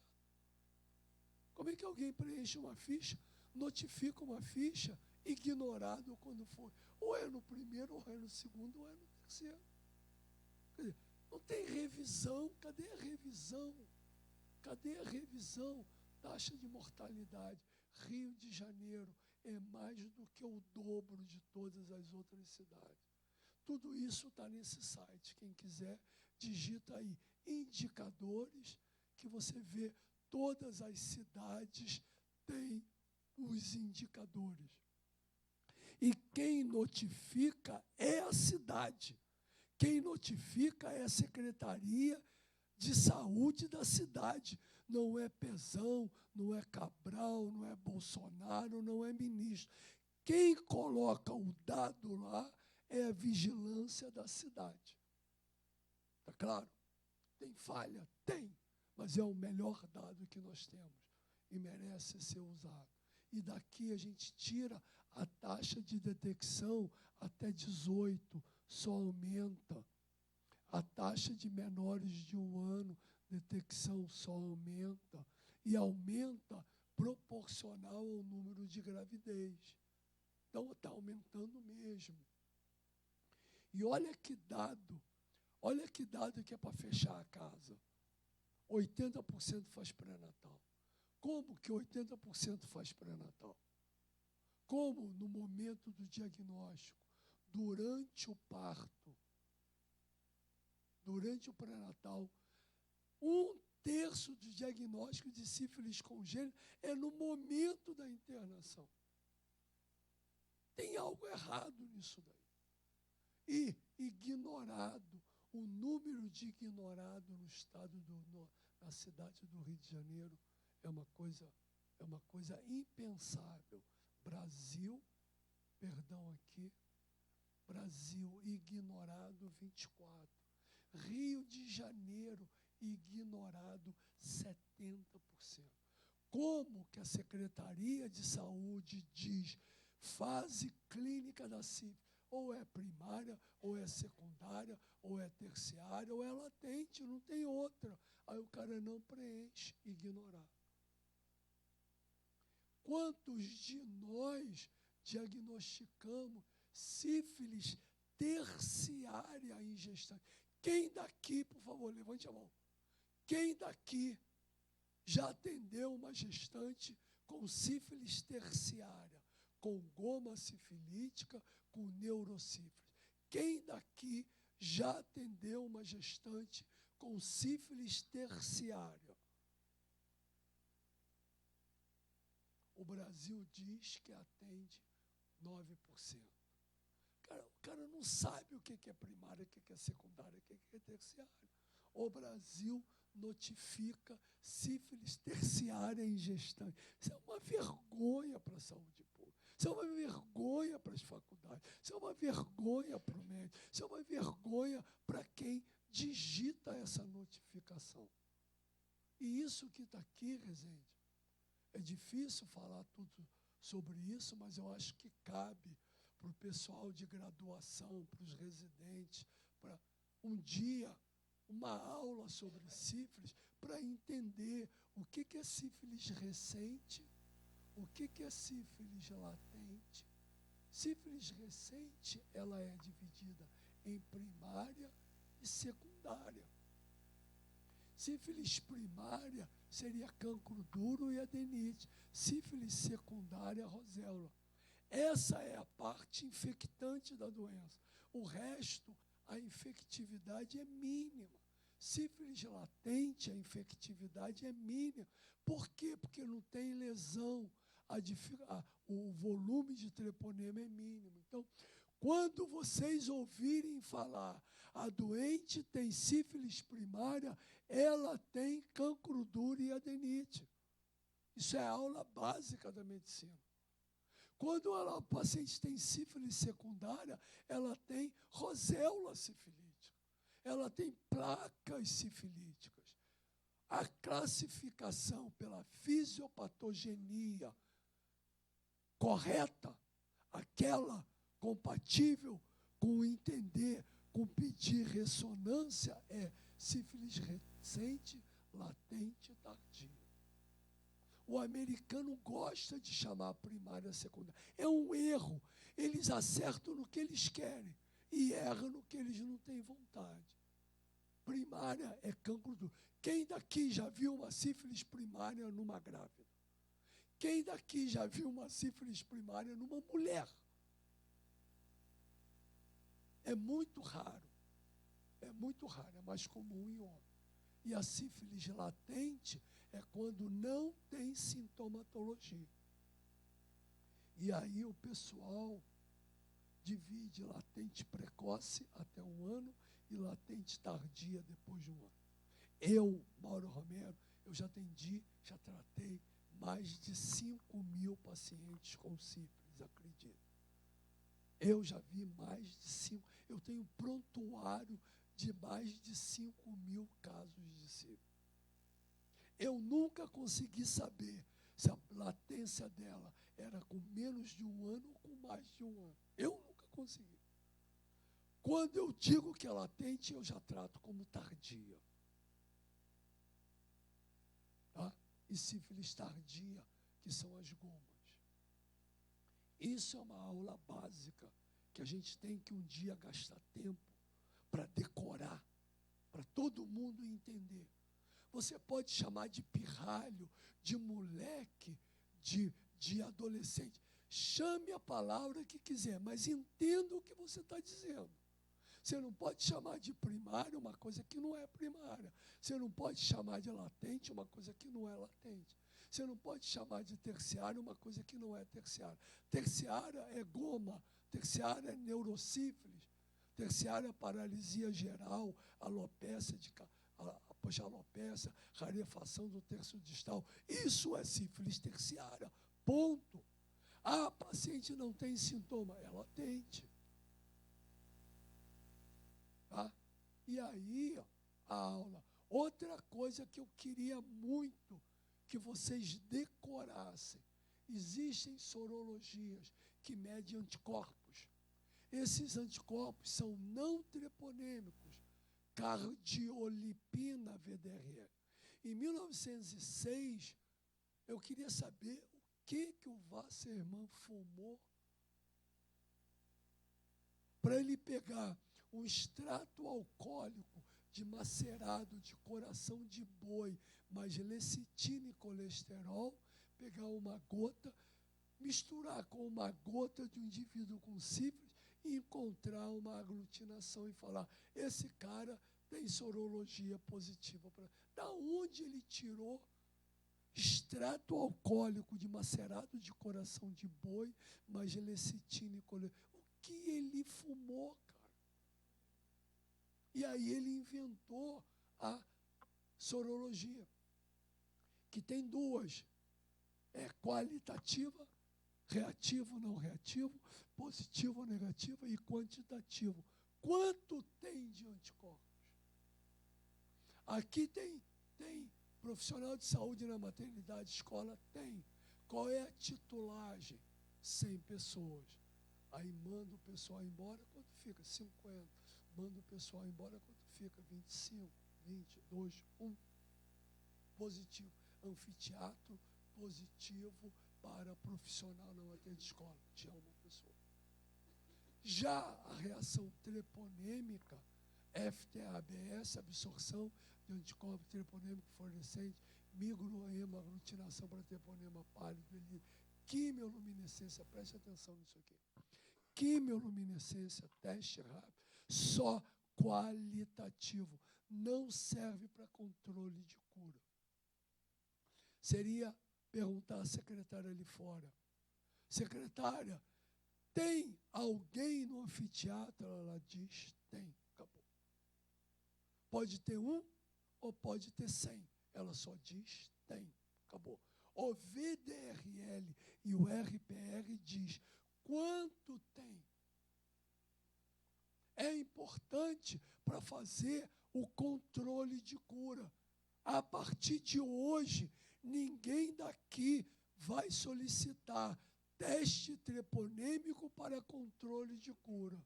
Como é que alguém preenche uma ficha, notifica uma ficha, ignorado quando for? Ou é no primeiro, ou é no segundo, ou é no terceiro. Quer dizer, não tem revisão. Cadê a revisão? Cadê a revisão? Taxa de mortalidade. Rio de Janeiro é mais do que o dobro de todas as outras cidades. Tudo isso está nesse site. Quem quiser, digita aí indicadores, que você vê todas as cidades têm os indicadores. E quem notifica é a cidade. Quem notifica é a Secretaria de Saúde da cidade. Não é Pezão, não é Cabral, não é Bolsonaro, não é ministro. Quem coloca o dado lá é a vigilância da cidade. Está claro? Tem falha? Tem. Mas é o melhor dado que nós temos e merece ser usado. E daqui a gente tira a taxa de detecção até 18, só aumenta. A taxa de menores de 1 ano, detecção só aumenta. E aumenta proporcional ao número de gravidez. Então está aumentando mesmo. E olha que dado que é para fechar a casa. 80% faz pré-natal. Como que 80% faz pré-natal? Como no momento do diagnóstico, durante o parto, durante o pré-natal, 1/3 do diagnóstico de sífilis congênita é no momento da internação. Tem algo errado nisso daí. E ignorado, o número de ignorado no estado na cidade do Rio de Janeiro é uma coisa impensável. Brasil ignorado 24. Rio de Janeiro ignorado 70%. Como que a Secretaria de Saúde diz fase clínica da sífilis? Ou é primária, ou é secundária, ou é terciária, ou é latente, não tem outra. Aí o cara não preenche, ignorar. Quantos de nós diagnosticamos sífilis terciária em gestante? Quem daqui, por favor, levante a mão. Quem daqui já atendeu uma gestante com sífilis terciária, com goma sifilítica, com neurosífilis? Quem daqui já atendeu uma gestante com sífilis terciária? O Brasil diz que atende 9%. O cara não sabe o que é primária, o que é secundária, o que é terciária. O Brasil notifica sífilis terciária em gestante. Isso é uma vergonha para a saúde pública. Isso é uma vergonha para as faculdades. Isso é uma vergonha para o médico. Isso é uma vergonha para quem digita essa notificação. E isso que está aqui, Rezende, é difícil falar tudo sobre isso, mas eu acho que cabe para o pessoal de graduação, para os residentes, para um dia, uma aula sobre sífilis, para entender o que é sífilis recente, o que é sífilis latente. Sífilis recente, ela é dividida em primária e secundária. Sífilis primária seria cancro duro e adenite. Sífilis secundária, roséola. Essa é a parte infectante da doença. O resto, a infectividade é mínima. Sífilis latente, a infectividade é mínima. Por quê? Porque não tem lesão. O volume de treponema é mínimo. Então, quando vocês ouvirem falar, a doente tem sífilis primária, ela tem cancro duro e adenite. Isso é a aula básica da medicina. Quando a paciente tem sífilis secundária, ela tem roséola sifilítica. Ela tem placas sifilíticas. A classificação pela fisiopatogenia correta, aquela compatível com entender, com pedir ressonância, é sífilis recente, latente e tardia. O americano gosta de chamar a primária secundária. É um erro. Eles acertam no que eles querem e erram no que eles não têm vontade. Primária é cancro duro. Quem daqui já viu uma sífilis primária numa grávida? Quem daqui já viu uma sífilis primária numa mulher? É muito raro. É muito raro, é mais comum em homem. E a sífilis latente é quando não tem sintomatologia. E aí o pessoal divide latente precoce até 1 ano e latente tardia depois de 1 ano. Eu, Mauro Romero, eu já atendi, já tratei mais de 5.000 pacientes com sífilis, acredito. Eu já vi mais de 5, eu tenho prontuário de mais de 5.000 casos de sífilis. Eu nunca consegui saber se a latência dela era com menos de 1 ano ou com mais de 1 ano. Eu nunca consegui. Quando eu digo que é latente, eu já trato como tardia. Tá? E sífilis tardia, que são as gomas. Isso é uma aula básica que a gente tem que um dia gastar tempo para decorar, para todo mundo entender. Você pode chamar de pirralho, de moleque, de adolescente. Chame a palavra que quiser, mas entenda o que você está dizendo. Você não pode chamar de primária uma coisa que não é primária. Você não pode chamar de latente uma coisa que não é latente. Você não pode chamar de terciária uma coisa que não é terciária. Terciária é goma, terciária é neurosífilis, terciária, paralisia geral, alopecia, alopecia, rarefação do terço distal. Isso é sífilis terciária, ponto. A paciente não tem sintoma, ela atende. Tá? E aí, a aula. Outra coisa que eu queria muito que vocês decorassem. Existem sorologias que medem anticorpos. Esses anticorpos são não treponêmicos, cardiolipina VDRL. Em 1906, eu queria saber o que o Wassermann fumou para ele pegar um extrato alcoólico de macerado de coração de boi, mais lecitina e colesterol, pegar uma gota, misturar com uma gota de um indivíduo com sífilis e encontrar uma aglutinação e falar, esse cara tem sorologia positiva. Da onde ele tirou extrato alcoólico de macerado de coração de boi, mais lecitina e colesterol? O que ele fumou, cara? E aí ele inventou a sorologia, que tem duas. É qualitativa, reativo, não reativo, positivo ou negativo e quantitativo. Quanto tem de anticorpos? Aqui tem profissional de saúde na maternidade, escola tem. Qual é a titulagem? 100 pessoas. Aí manda o pessoal embora, quanto fica? 50. Manda o pessoal embora, quanto fica? 25, 20, 2, 1. Positivo. Anfiteatro positivo para profissional na matéria de escola. Tinha uma pessoa. Já a reação treponêmica, FTABS, absorção de anticorpo treponêmico fluorescente, migroema, aglutinação para treponema pálido, quimioluminescência, preste atenção nisso aqui. Quimioluminescência, teste rápido, só qualitativo, não serve para controle de cura. Seria perguntar à secretária ali fora, secretária, tem alguém no anfiteatro? Ela diz, tem, acabou. Pode ter um ou pode ter 100. Ela só diz, tem, acabou. O VDRL e o RPR diz, quanto tem? É importante para fazer o controle de cura. A partir de hoje, ninguém daqui vai solicitar teste treponêmico para controle de cura.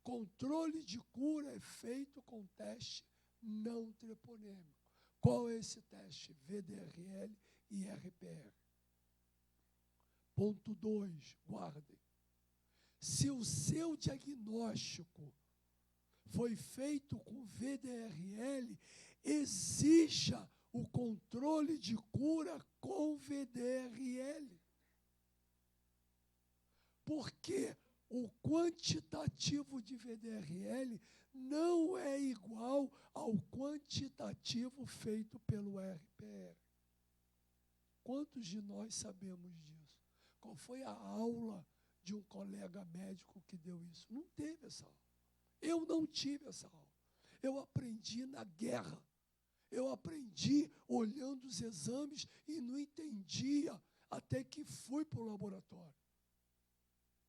Controle de cura é feito com teste não treponêmico. Qual é esse teste? VDRL e RPR. Ponto 2, guardem. Se o seu diagnóstico foi feito com VDRL, exija o controle de cura com VDRL. Porque o quantitativo de VDRL não é igual ao quantitativo feito pelo RPR. Quantos de nós sabemos disso? Qual foi a aula de um colega médico que deu isso? Não teve essa aula. Eu não tive essa aula. Eu aprendi na guerra. Eu aprendi olhando os exames e não entendia até que fui para o laboratório.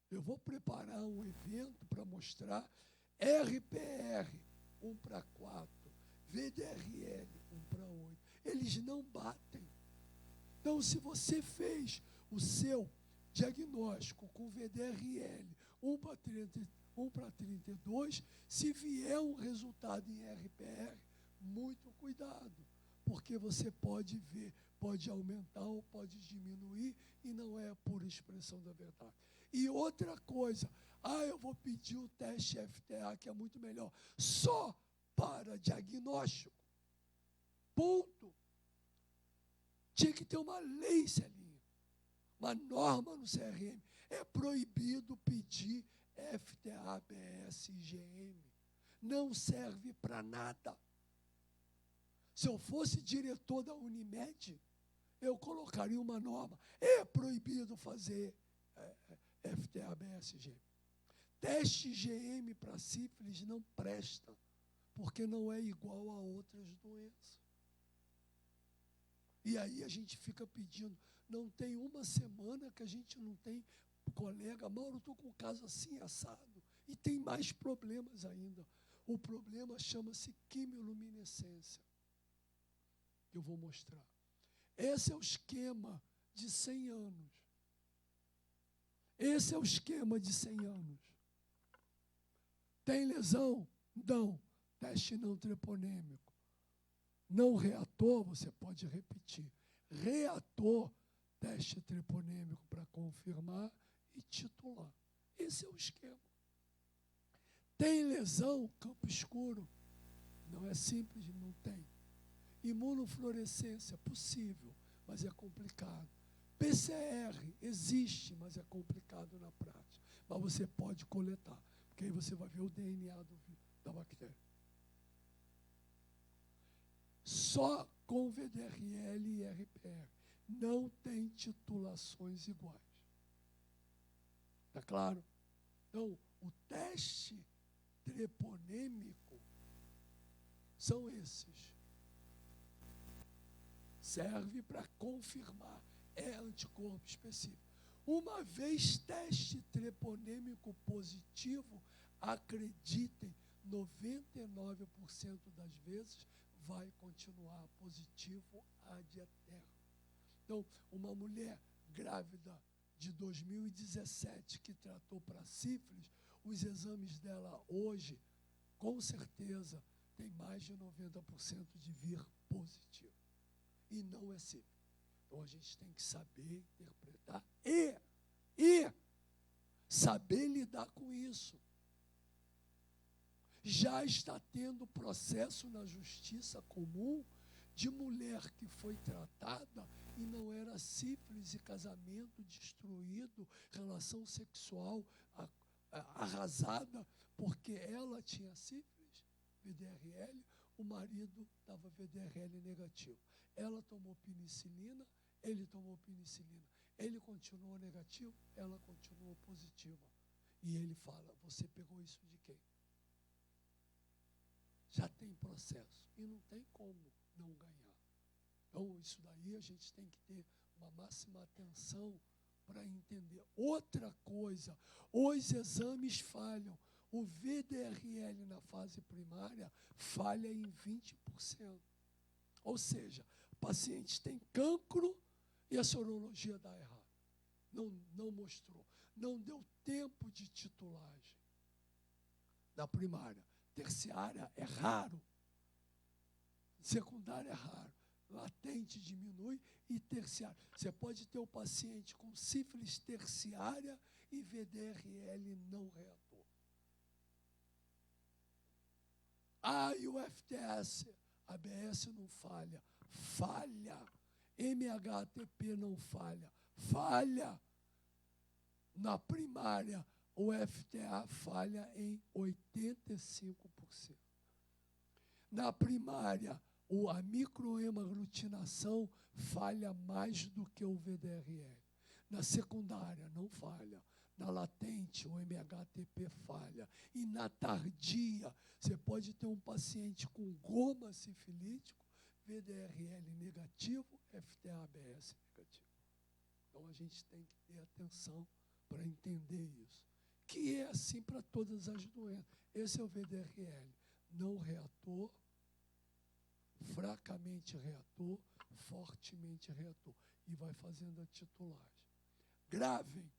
Eu vou preparar um evento para mostrar RPR 1 para 4, VDRL 1 para 8. Eles não batem. Então, se você fez o seu diagnóstico com VDRL 1 para 32, se vier um resultado em RPR, muito cuidado, porque você pode ver, pode aumentar ou pode diminuir e não é a pura expressão da verdade. E outra coisa, eu vou pedir o teste FTA, que é muito melhor, só para diagnóstico. Ponto. Tinha que ter uma lei, Celinha, uma norma no CRM. É proibido pedir FTA, ABS, IgM. Não serve para nada. Se eu fosse diretor da Unimed, eu colocaria uma norma. É proibido fazer FTA, ABS, IgM. teste IgM para sífilis não presta, porque não é igual a outras doenças. E aí a gente fica pedindo. Não tem uma semana que a gente não tem colega, Mauro, estou com um caso assim, assado. E tem mais problemas ainda. O problema chama-se quimioluminescência. Eu vou mostrar. Esse é o esquema de 100 anos. Esse é o esquema de 100 anos. Tem lesão? Não. Teste não treponêmico. Não reator, você pode repetir. Reator, teste treponêmico para confirmar e titular. Esse é o esquema. Tem lesão, campo escuro? Não é simples, não tem. Imunofluorescência, possível, mas é complicado. PCR, existe, mas é complicado na prática. Mas você pode coletar, porque aí você vai ver o DNA da bactéria. Só com VDRL e RPR. Não tem titulações iguais. Está claro? Então, o teste treponêmico são esses. Serve para confirmar. É anticorpo específico. Uma vez teste treponêmico positivo, acreditem, 99% das vezes vai continuar positivo ad eterno. Então, uma mulher grávida de 2017 que tratou para sífilis, os exames dela hoje, com certeza, tem mais de 90% de vir positivo. E não é sífilis. Então, a gente tem que saber interpretar e saber lidar com isso. Já está tendo processo na justiça comum de mulher que foi tratada e não era sífilis e casamento destruído, relação sexual arrasada, porque ela tinha sífilis, VDRL, o marido estava VDRL negativo. Ela tomou penicilina, ele tomou penicilina. Ele continuou negativo, ela continuou positiva. E ele fala, você pegou isso de quem? Já tem processo e não tem como não ganhar. Então, isso daí a gente tem que ter uma máxima atenção para entender. Outra coisa, os exames falham. O VDRL na fase primária falha em 20%. Ou seja, o paciente tem cancro e a sorologia dá errado. Não mostrou. Não deu tempo de titulagem. Na primária. Terciária é raro. Secundária é raro. Latente diminui e terciária. Você pode ter o paciente com sífilis terciária e VDRL não reator. E o FTS, ABS não falha. Falha. MHTP não falha. Falha. Na primária, o FTA falha em 85%. Na primária, a microhemaglutinação falha mais do que o VDRL. Na secundária, não falha. Na latente, o MHTP falha. E na tardia, você pode ter um paciente com goma sifilítico, VDRL negativo, FTA-ABS negativo. Então, a gente tem que ter atenção para entender isso. Que é assim para todas as doenças. Esse é o VDRL. Não reator, fracamente reator, fortemente reator. E vai fazendo a titulagem. Gravem.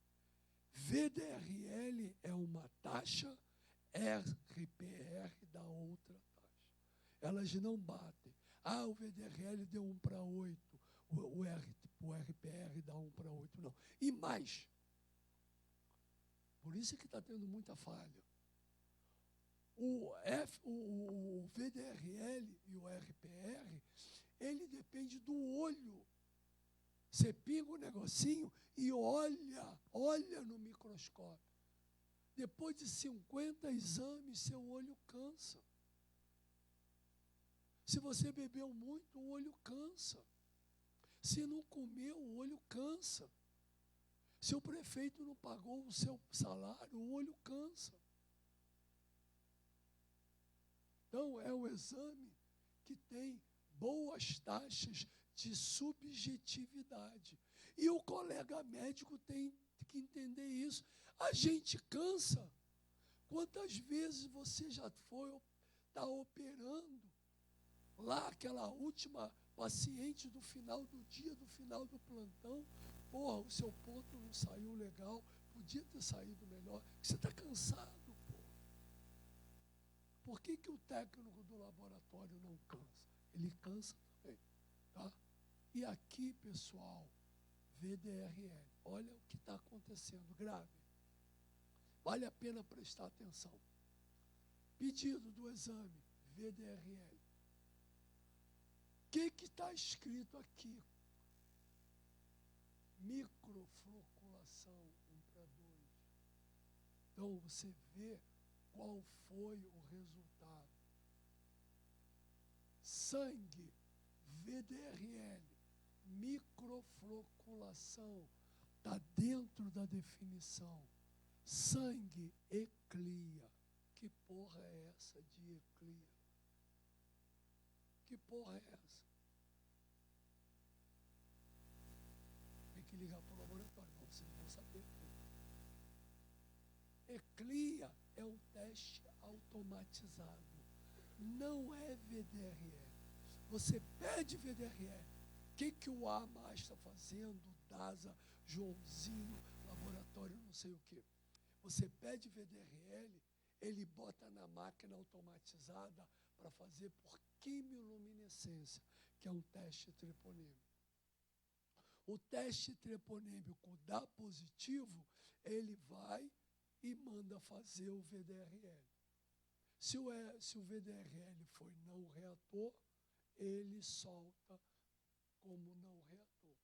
VDRL é uma taxa, RPR dá outra taxa. Elas não batem. O VDRL deu 1:8, o RPR dá 1:8, não. E mais. Por isso que está tendo muita falha. O VDRL e o RPR, ele depende do olho. Você pinga o negocinho e olha no microscópio. Depois de 50 exames, seu olho cansa. Se você bebeu muito, o olho cansa. Se não comeu, o olho cansa. Se o prefeito não pagou o seu salário, o olho cansa. Então, é um exame que tem boas taxas de subjetividade. E o colega médico tem que entender isso. A gente cansa. Quantas vezes você já está operando lá aquela última paciente do final do dia, do final do plantão? Porra, o seu ponto não saiu legal, podia ter saído melhor. Você está cansado, porra. Por que o técnico do laboratório não cansa? Ele cansa também, tá? E aqui, pessoal, VDRL, olha o que está acontecendo, grave. Vale a pena prestar atenção. Pedido do exame, VDRL. O que está escrito aqui? Microfloculação 1/2. Então, você vê qual foi o resultado. Sangue, VDRL, microfloculação, está dentro da definição. Sangue, eclia. Que porra é essa de eclia? Que porra é essa? Tem que ligar para o laboratório, não, vocês vão saber. Eclia é um teste automatizado. Não é VDRL. Você pede VDRL. O que o AMA está fazendo? DASA, Joãozinho, laboratório, não sei o quê. Você pede VDRL, ele bota na máquina automatizada para fazer por quimiluminescência, que é um teste treponêmico. O teste treponêmico dá positivo, ele vai e manda fazer o VDRL. Se o VDRL foi não reator, ele solta como não reator.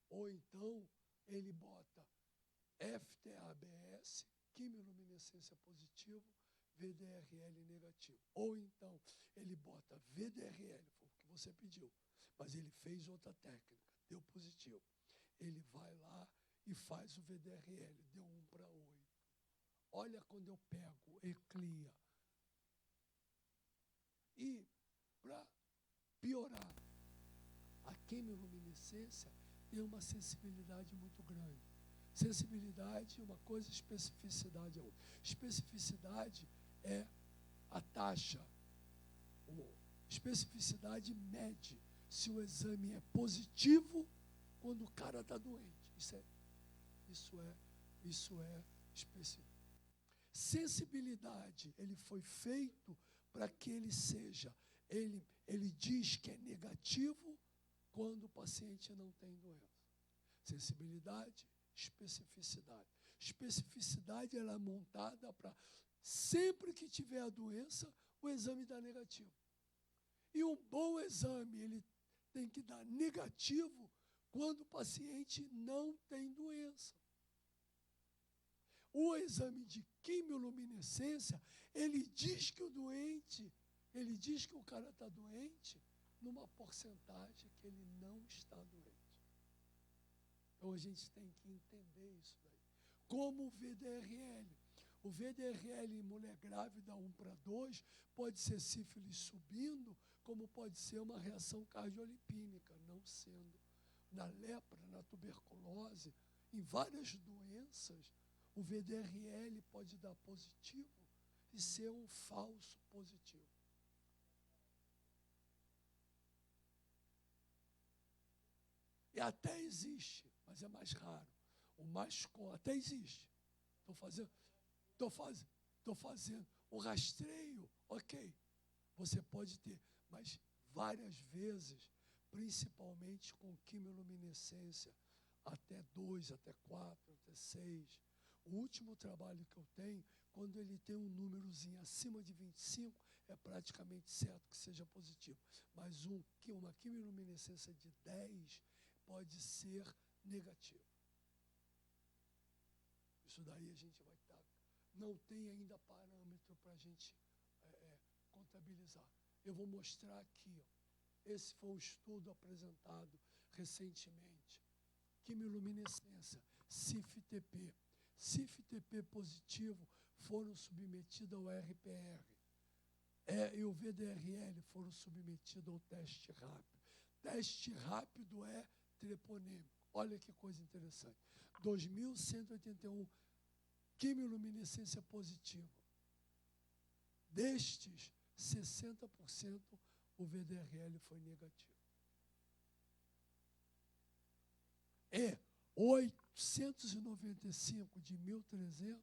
Ou então, ele bota FTABS, quimiluminescência positivo, VDRL negativo. Ou então, ele bota VDRL, foi o que você pediu, mas ele fez outra técnica, deu positivo. Ele vai lá e faz o VDRL, deu 1/8. Olha quando eu pego eclia. E, para piorar, a quimiluminescência tem uma sensibilidade muito grande. Sensibilidade é uma coisa, especificidade é outra. Especificidade é a taxa. Especificidade mede se o exame é positivo quando o cara está doente. Isso é específico. Sensibilidade, ele foi feito para que ele seja, ele diz que é negativo quando o paciente não tem doença. Sensibilidade, especificidade. Especificidade, ela é montada para, sempre que tiver a doença, o exame dá negativo. E um bom exame, ele tem que dar negativo quando o paciente não tem doença. O exame de quimiluminescência, ele diz que o doente, ele diz que o cara está doente numa porcentagem que ele não está doente. Então, a gente tem que entender isso daí. Como o VDRL. O VDRL em mulher grávida 1/2 pode ser sífilis subindo, como pode ser uma reação cardiolipínica, não sendo. Na lepra, na tuberculose, em várias doenças, o VDRL pode dar positivo e ser um falso positivo. E até existe, mas é mais raro. O mais até existe. Estou fazendo o rastreio, ok. Você pode ter, mas várias vezes, principalmente com quimiluminescência, até 2, até 4, até 6. O último trabalho que eu tenho, quando ele tem um númerozinho acima de 25, é praticamente certo que seja positivo. Mas uma quimiluminescência de 10 pode ser negativo. Isso daí a gente vai estar. Não tem ainda parâmetro para a gente contabilizar. Eu vou mostrar aqui. Ó. Esse foi um estudo apresentado recentemente. quimiluminescência, CIF-TP. CIF-TP positivo foram submetidos ao RPR. E o VDRL foram submetidos ao teste rápido. Teste rápido é treponêmico. Olha que coisa interessante. 2.181 quimiluminescência positiva. Destes, 60% o VDRL foi negativo. E 895 de 1.300,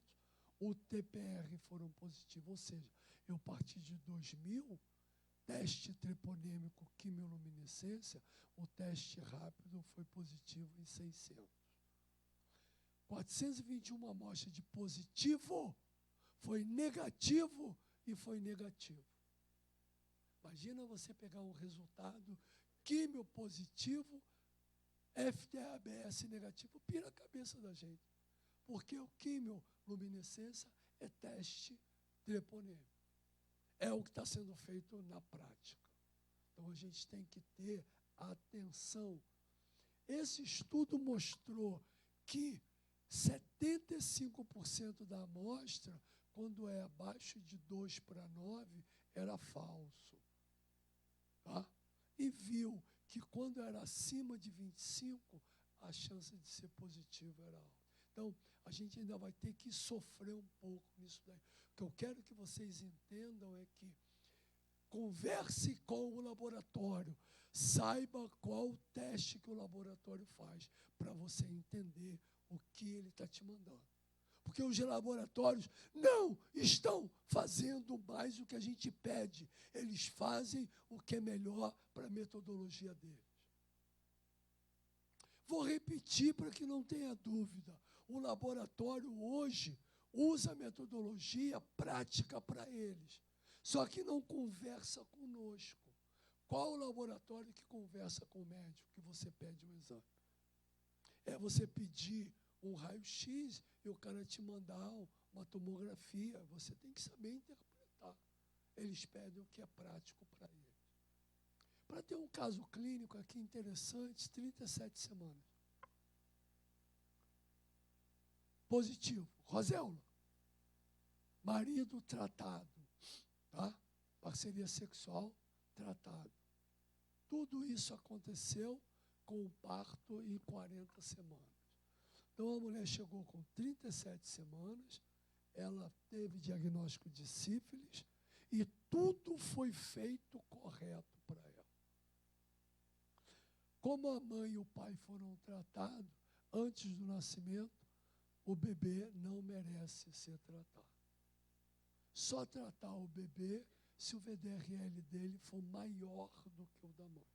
o TPR foram positivos. Ou seja, eu parti de 2.000, teste treponêmico quimiluminescência, o teste rápido foi positivo em 600. 421 amostras de positivo, foi negativo e foi negativo. Imagina você pegar um resultado químio positivo, FTA-ABS negativo, pira a cabeça da gente. Porque o quimioluminescência é teste treponêmico. É o que está sendo feito na prática. Então, a gente tem que ter atenção. Esse estudo mostrou que 75% da amostra, quando é abaixo de 2:9, era falso. Tá? E viu que quando era acima de 25, a chance de ser positivo era alta. Então, a gente ainda vai ter que sofrer um pouco nisso daí. O que eu quero que vocês entendam é que converse com o laboratório, saiba qual o teste que o laboratório faz, para você entender o que ele está te mandando. Porque os laboratórios não estão fazendo mais o que a gente pede, eles fazem o que é melhor para a metodologia deles. Vou repetir para que não tenha dúvida. O laboratório hoje usa a metodologia prática para eles, só que não conversa conosco. Qual o laboratório que conversa com o médico que você pede um exame? É você pedir um raio-x e o cara te mandar uma tomografia. Você tem que saber interpretar. Eles pedem o que é prático para eles. Para ter um caso clínico aqui interessante, 37 semanas. Positivo. Rosélula. Marido tratado. Tá? Parceria sexual tratado. Tudo isso aconteceu com o parto em 40 semanas. Então, a mulher chegou com 37 semanas, ela teve diagnóstico de sífilis e tudo foi feito correto para ela. Como a mãe e o pai foram tratados antes do nascimento, o bebê não merece ser tratado. Só tratar o bebê se o VDRL dele for maior do que o da mãe.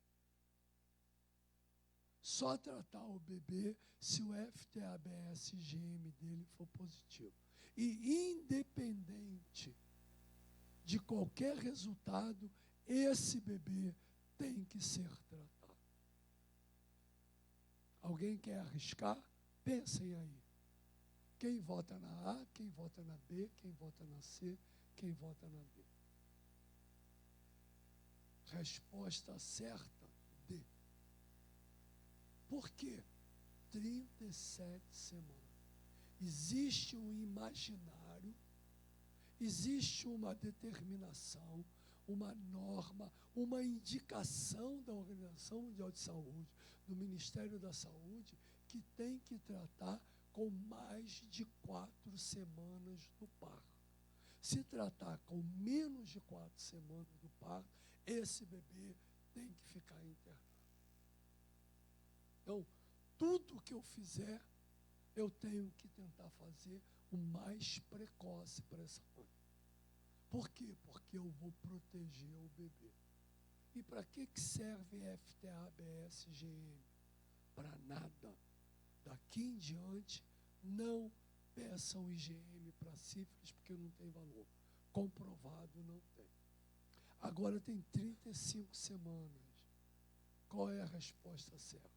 Só tratar o bebê se o FTA-ABS-IgM dele for positivo. E independente de qualquer resultado, esse bebê tem que ser tratado. Alguém quer arriscar? Pensem aí. Quem vota na A, quem vota na B, quem vota na C, quem vota na D? Resposta certa, D. Por quê? 37 semanas. Existe um imaginário, existe uma determinação, uma norma, uma indicação da Organização Mundial de Saúde, do Ministério da Saúde, que tem que tratar com mais de 4 semanas do parto. Se tratar com menos de 4 semanas do parto, esse bebê tem que ficar internado. Então, tudo que eu fizer, eu tenho que tentar fazer o mais precoce para essa mãe. Por quê? Porque eu vou proteger o bebê. E para que serve FTA-ABS-IgM? Para nada. Daqui em diante, não peçam IgM para sífilis, porque não tem valor. Comprovado, não tem. Agora tem 35 semanas. Qual é a resposta certa?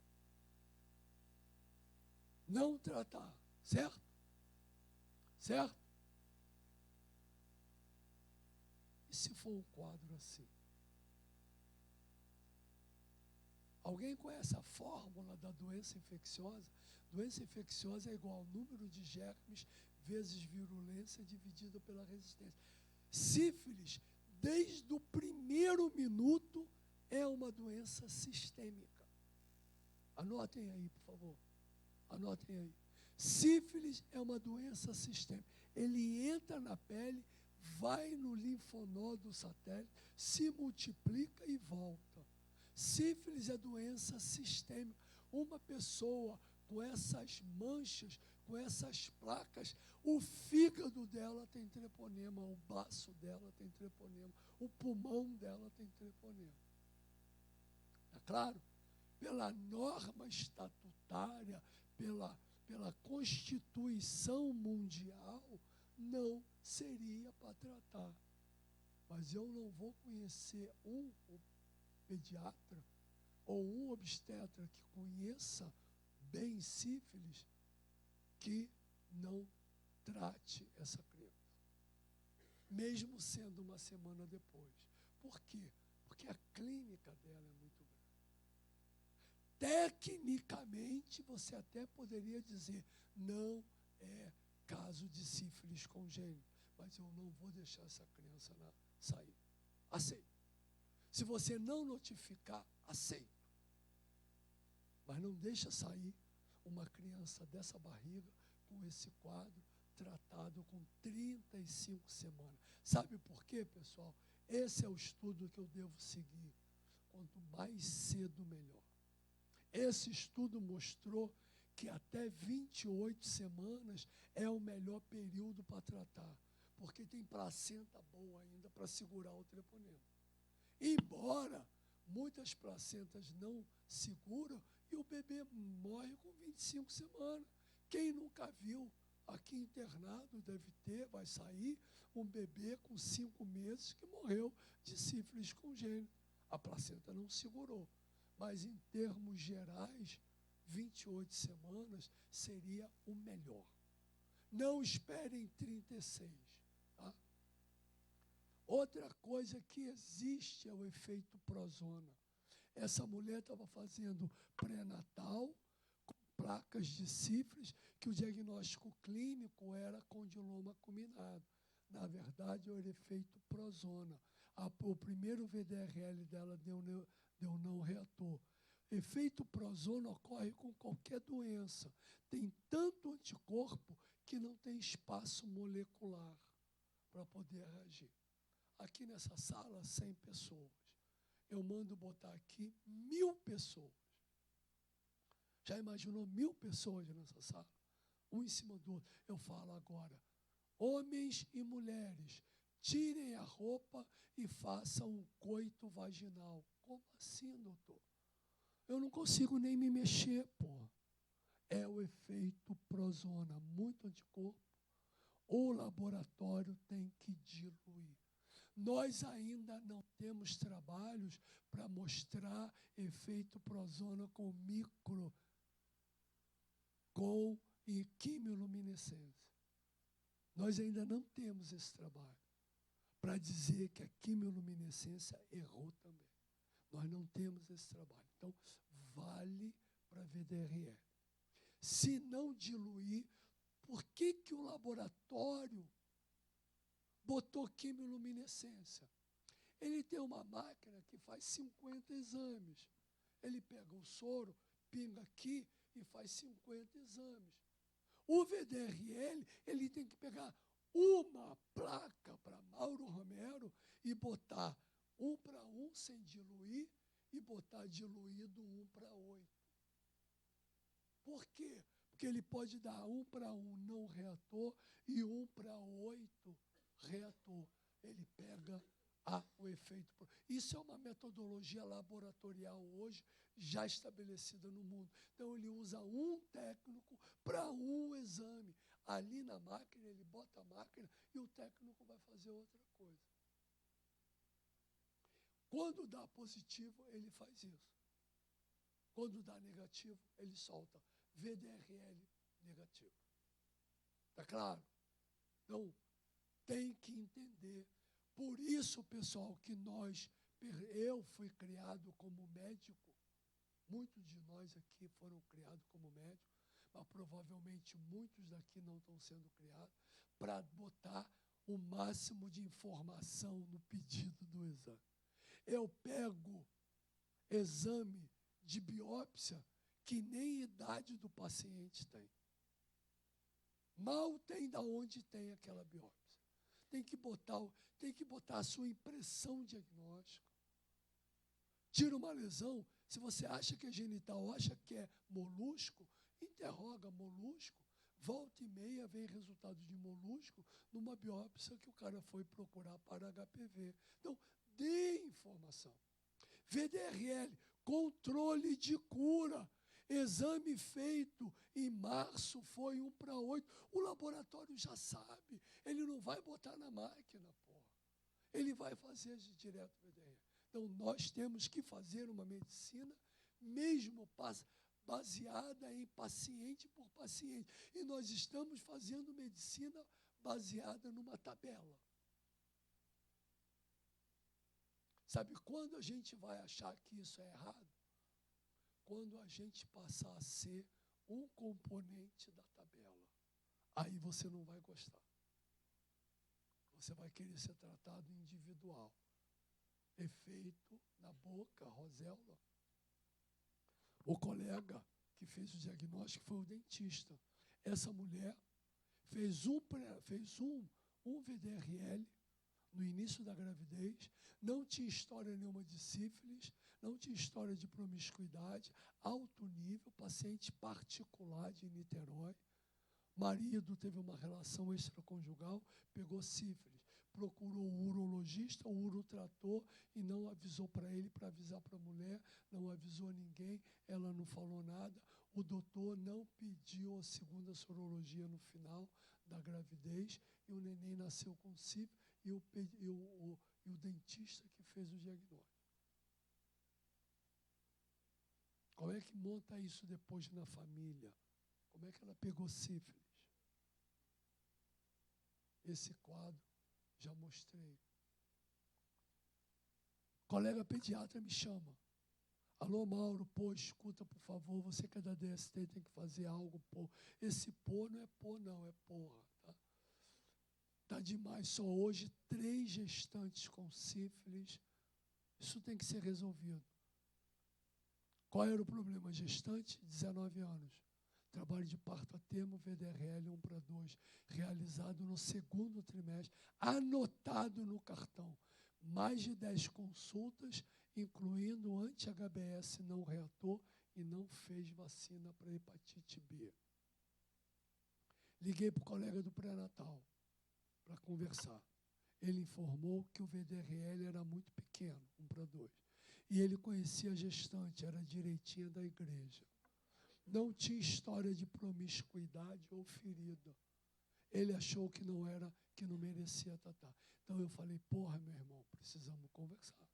Não tratar, certo? Certo? E se for um quadro assim? Alguém conhece a fórmula da doença infecciosa? Doença infecciosa é igual ao número de germes vezes virulência dividido pela resistência. Sífilis, desde o primeiro minuto, é uma doença sistêmica. Anotem aí, por favor. Anotem aí. Sífilis é uma doença sistêmica. Ele entra na pele, vai no linfonodo satélite, se multiplica e volta. Sífilis é doença sistêmica. Uma pessoa com essas manchas, com essas placas, o fígado dela tem treponema, o baço dela tem treponema, o pulmão dela tem treponema. Tá claro? Pela norma estatutária, pela Constituição Mundial, não seria para tratar. Mas eu não vou conhecer um pediatra ou um obstetra que conheça bem sífilis que não trate essa criança, mesmo sendo uma semana depois. Por quê? Porque a clínica dela é muito grande. Tecnicamente, você até poderia dizer, não é caso de sífilis congênita, mas eu não vou deixar essa criança sair. Aceito. Se você não notificar, aceito. Mas não deixa sair uma criança dessa barriga com esse quadro tratado com 35 semanas. Sabe por quê, pessoal? Esse é o estudo que eu devo seguir. Quanto mais cedo, melhor. Esse estudo mostrou que até 28 semanas é o melhor período para tratar, porque tem placenta boa ainda para segurar o treponema. Embora muitas placentas não seguram e o bebê morre com 25 semanas. Quem nunca viu aqui internado deve ter, vai sair um bebê com 5 meses que morreu de sífilis congênita. A placenta não segurou. Mas em termos gerais, 28 semanas seria o melhor. Não esperem 36. Tá? Outra coisa que existe é o efeito prozona. Essa mulher estava fazendo pré-natal com placas de sífilis, que o diagnóstico clínico era condiloma acuminado. Na verdade, era o efeito prozona. O primeiro VDRL dela deu não reator. Efeito prozona ocorre com qualquer doença. Tem tanto anticorpo que não tem espaço molecular para poder reagir. Aqui nessa sala, 100 pessoas. Eu mando botar aqui 1000 pessoas. Já imaginou 1000 pessoas nessa sala? Um em cima do outro. Eu falo agora, homens e mulheres, tirem a roupa e façam um coito vaginal. Como assim, doutor? Eu não consigo nem me mexer, pô. É o efeito prozona, muito anticorpo. O laboratório tem que diluir. Nós ainda não temos trabalhos para mostrar efeito prozona com quimioluminescência. Nós ainda não temos esse trabalho para dizer que a quimioluminescência errou também. Nós não temos esse trabalho. Então, vale para VDRL. Se não diluir, por que o laboratório botou quimioluminescência? Ele tem uma máquina que faz 50 exames. Ele pega o soro, pinga aqui e faz 50 exames. O VDRL, ele tem que pegar uma placa para Mauro Romero e botar 1:1 sem diluir e botar diluído 1:8. Por quê? Porque ele pode dar 1:1 não reator e 1:8 reator. Ele pega o efeito. Isso é uma metodologia laboratorial hoje já estabelecida no mundo. Então, ele usa um técnico para um exame. Ali na máquina, ele bota a máquina e o técnico vai fazer outra coisa. Quando dá positivo, ele faz isso. Quando dá negativo, ele solta VDRL negativo. Está claro? Então, tem que entender. Por isso, pessoal, que eu fui criado como médico Muitos de nós aqui foram criados como médicos, mas provavelmente muitos daqui não estão sendo criados para botar o máximo de informação no pedido do exame. Eu pego exame de biópsia que nem idade do paciente tem. Mal tem da onde tem aquela biópsia. Tem que botar a sua impressão diagnóstica. Tira uma lesão, se você acha que é genital, acha que é molusco, interroga molusco, volta e meia vem resultado de molusco numa biópsia que o cara foi procurar para HPV. Então, dê informação. VDRL, controle de cura. Exame feito em março foi 1:8. O laboratório já sabe. Ele não vai botar na máquina, porra. Ele vai fazer direto VDRL. Então, nós temos que fazer uma medicina mesmo baseada em paciente por paciente. E nós estamos fazendo medicina baseada numa tabela. Sabe quando a gente vai achar que isso é errado? Quando a gente passar a ser um componente da tabela. Aí você não vai gostar. Você vai querer ser tratado individual. Efeito na boca, Rosella. O colega que fez o diagnóstico foi o dentista. Essa mulher fez um VDRL no início da gravidez, não tinha história nenhuma de sífilis, não tinha história de promiscuidade, alto nível, paciente particular de Niterói. Marido teve uma relação extraconjugal, pegou sífilis. Procurou o urologista, o uro tratou e não avisou para ele, para avisar para a mulher, não avisou ninguém, ela não falou nada. O doutor não pediu a segunda sorologia no final da gravidez e o neném nasceu com sífilis e o dentista que fez o diagnóstico. Como é que monta isso depois na família? Como é que ela pegou sífilis? Esse quadro já mostrei. Colega pediatra me chama. Alô, Mauro, pô, escuta, por favor, você que é da DST tem que fazer algo, pô. Esse pô não é pô, não, é porra, tá? Tá demais, só hoje 3 gestantes com sífilis. Isso tem que ser resolvido. Qual era o problema? Gestante, 19 anos. Trabalho de parto a termo, VDRL 1:2, realizado no 2º trimestre, anotado no cartão. Mais de 10 consultas, incluindo anti-HBS não reator e não fez vacina para hepatite B. Liguei para o colega do pré-natal para conversar. Ele informou que o VDRL era muito pequeno, 1:2. E ele conhecia a gestante, era direitinha da igreja. Não tinha história de promiscuidade ou ferida. Ele achou que não era, que não merecia tratar. Então eu falei, porra, meu irmão, precisamos conversar.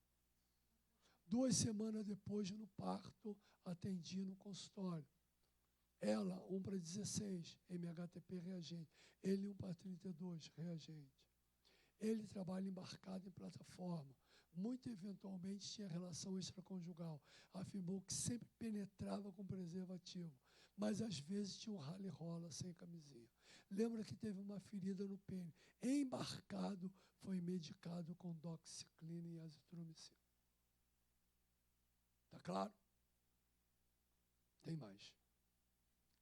2 semanas depois, no parto, atendi no consultório. Ela, 1:16, MHTP reagente. Ele, 1:32, reagente. Ele trabalha embarcado em plataforma. Muito eventualmente tinha relação extraconjugal. Afirmou que sempre penetrava com preservativo, mas às vezes tinha um rale-rola sem camisinha. Lembra que teve uma ferida no pênis. Embarcado, foi medicado com doxiciclina e azitromicina. Tá claro? Tem mais.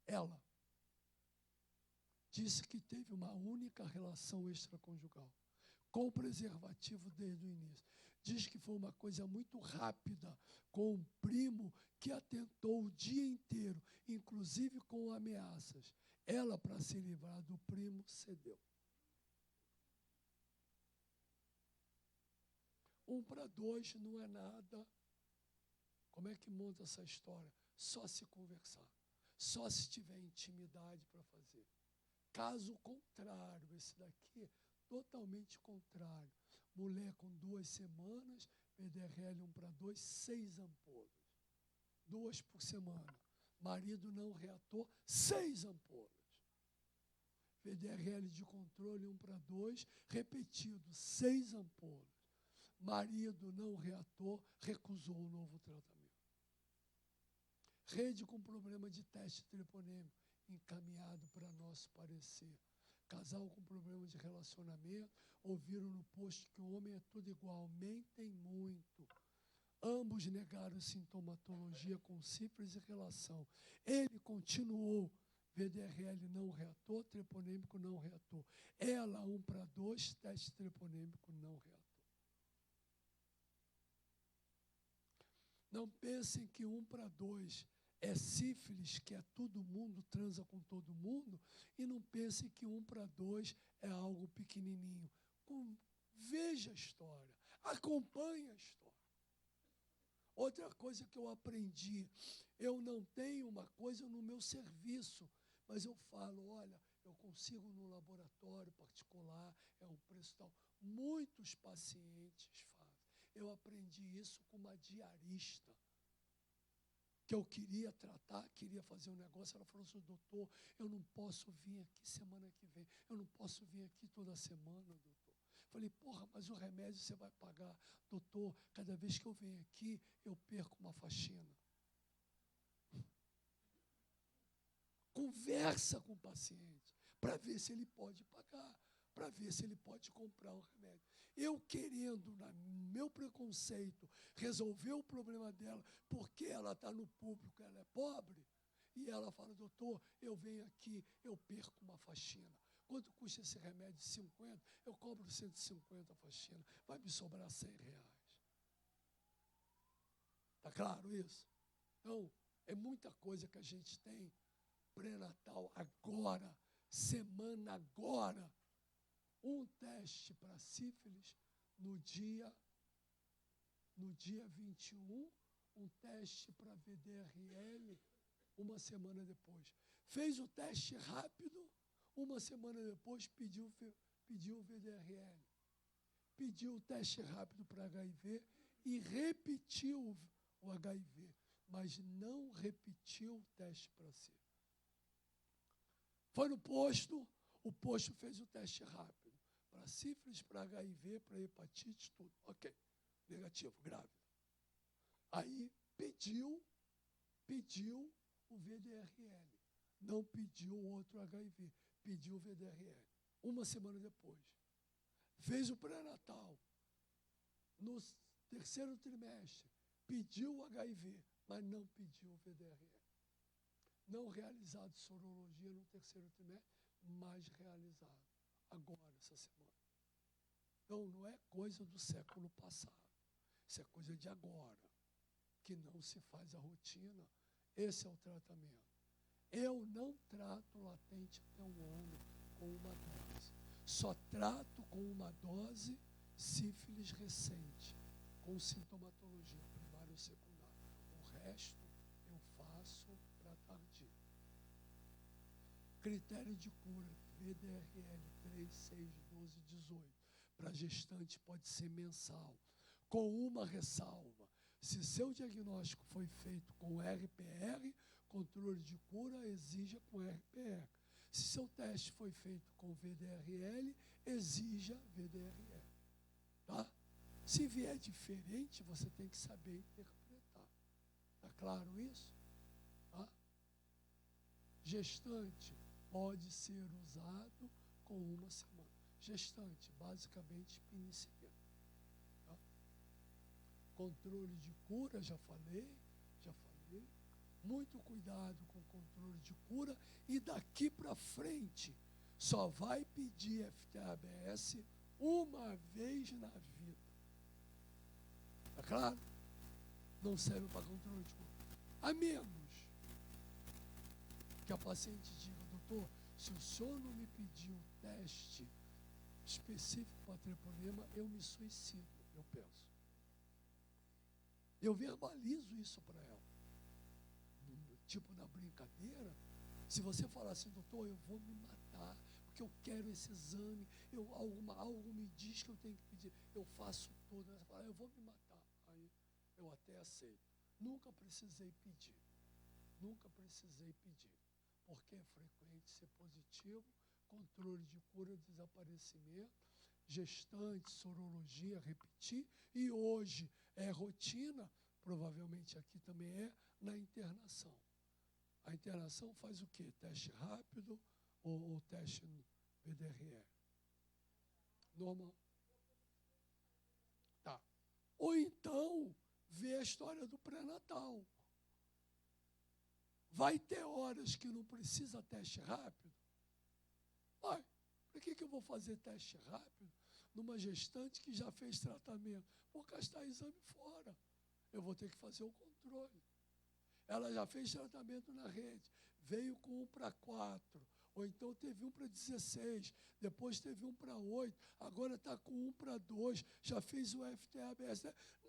Ela disse que teve uma única relação extraconjugal, com preservativo desde o início. Diz que foi uma coisa muito rápida, com um primo que atentou o dia inteiro, inclusive com ameaças. Ela, para se livrar do primo, cedeu. 1:2 não é nada. Como é que monta essa história? Só se conversar. Só se tiver intimidade para fazer. Caso contrário, esse daqui, totalmente contrário. Mulher com 2 semanas, VDRL 1:2, 6 ampolas. 2 por semana. Marido não reator, 6 ampolas. VDRL de controle 1:2, repetido, 6 ampolas. Marido não reator, recusou o novo tratamento. Rede com problema de teste treponêmico, encaminhado para nosso parecer. Casal com problema de relacionamento, ouviram no posto que o homem é tudo igual, mentem muito. Ambos negaram sintomatologia com sífilis e relação. Ele continuou, VDRL não reatou, treponêmico não reatou. Ela, 1:2, teste treponêmico não reatou. Não pensem que 1:2 é sífilis, que é todo mundo, transa com todo mundo, e não pensem que 1:2 é algo pequenininho. Veja a história, acompanhe a história. Outra coisa que eu aprendi, eu não tenho uma coisa no meu serviço, mas eu falo, olha, eu consigo no laboratório particular, é um preço tal. Muitos pacientes fazem. Eu aprendi isso com uma diarista, que eu queria tratar, queria fazer um negócio. Ela falou assim, doutor, eu não posso vir aqui semana que vem, eu não posso vir aqui toda semana, doutor. Falei, porra, mas o remédio você vai pagar. Doutor, cada vez que eu venho aqui, eu perco uma faxina. Conversa com o paciente, para ver se ele pode pagar, para ver se ele pode comprar o remédio. Eu querendo, no meu preconceito, resolver o problema dela, porque ela está no público, ela é pobre, e ela fala, doutor, eu venho aqui, eu perco uma faxina. Quanto custa esse remédio de 50? Eu cobro 150 a faxina. Vai me sobrar R$100. Está claro isso? Então, é muita coisa que a gente tem. Pré-natal agora, semana agora. Um teste para sífilis no dia 21. Um teste para VDRL uma semana depois. Fez o teste rápido. Uma semana depois pediu o VDRL, pediu o teste rápido para HIV e repetiu o HIV, mas não repetiu o teste para sífilis. Foi no posto, o posto fez o teste rápido para sífilis, para HIV, para hepatite, tudo. Ok, negativo, grávida. Aí pediu o VDRL, não pediu o outro HIV. Pediu o VDRL. Uma semana depois. Fez o pré-natal. No terceiro trimestre. Pediu o HIV, mas não pediu o VDRL. Não realizado sorologia no terceiro trimestre, mas realizado agora, essa semana. Então, não é coisa do século passado. Isso é coisa de agora, que não se faz a rotina. Esse é o tratamento. Eu não trato latente até um ano com uma dose. Só trato com uma dose sífilis recente, com sintomatologia primária ou secundária. O resto eu faço para tardio. Critério de cura, VDRL 3, 6, 12, 18. Para gestante pode ser mensal. Com uma ressalva. Se seu diagnóstico foi feito com RPR, controle de cura exija com RPR. Se seu teste foi feito com VDRL, exija VDRL. Tá? Se vier diferente, você tem que saber interpretar. Está claro isso? Tá? Gestante pode ser usado com uma semana. Gestante, basicamente, penicilina. Tá? Controle de cura, já falei. Muito cuidado com o controle de cura e daqui para frente só vai pedir FTABS uma vez na vida. Está claro? Não serve para controle de cura. A menos que a paciente diga, doutor, se o senhor não me pedir um teste específico para treponema, eu me suicido, eu penso. Eu verbalizo isso para ela. Tipo na brincadeira, se você falar assim, doutor, eu vou me matar, porque eu quero esse exame, algo me diz que eu tenho que pedir, eu faço tudo, ela fala, eu vou me matar, aí eu até aceito. Nunca precisei pedir, porque é frequente ser positivo, controle de cura, desaparecimento, gestante, sorologia, repetir, e hoje é rotina, provavelmente aqui também é, na internação. A internação faz o quê? Teste rápido ou teste PDRE? Normal. Tá. Ou então, ver a história do pré-natal. Vai ter horas que não precisa teste rápido? Vai. Por que eu vou fazer teste rápido numa gestante que já fez tratamento? Vou gastar exame fora. Eu vou ter que fazer o controle. Ela já fez tratamento na rede, veio com 1 para 4, ou então teve 1 para 16, depois teve 1 para 8, agora está com 1 para 2, já fez o FTA-ABS.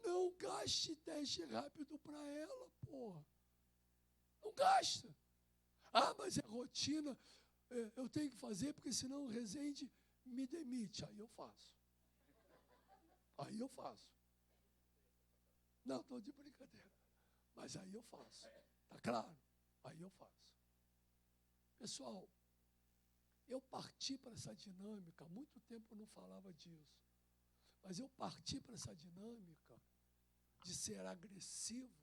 Não gaste teste rápido para ela, porra. Não gasta. Ah, mas é rotina, eu tenho que fazer, porque senão o Rezende me demite. Aí eu faço. Não, estou de brincadeira. Mas aí eu faço. Está claro? Aí eu faço. Pessoal, eu parti para essa dinâmica, há muito tempo eu não falava disso, mas eu parti para essa dinâmica de ser agressivo.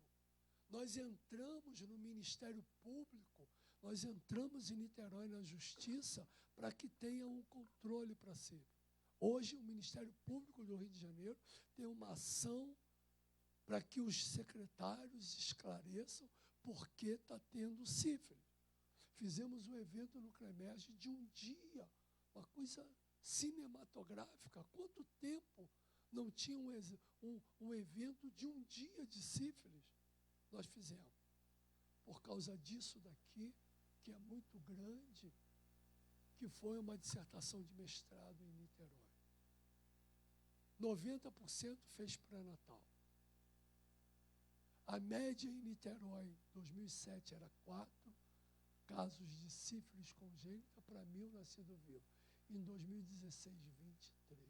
Nós entramos no Ministério Público, nós entramos em Niterói na Justiça para que tenha um controle para si. Hoje, o Ministério Público do Rio de Janeiro tem uma ação para que os secretários esclareçam por que está tendo sífilis. Fizemos um evento no CREMERG de um dia, uma coisa cinematográfica. Há quanto tempo não tinha um evento de um dia de sífilis? Nós fizemos. Por causa disso daqui, que é muito grande, que foi uma dissertação de mestrado em Niterói. 90% fez pré-natal. A média em Niterói, em 2007, era 4 casos de sífilis congênita para 1.000 nascidos vivos. Em 2016, 23.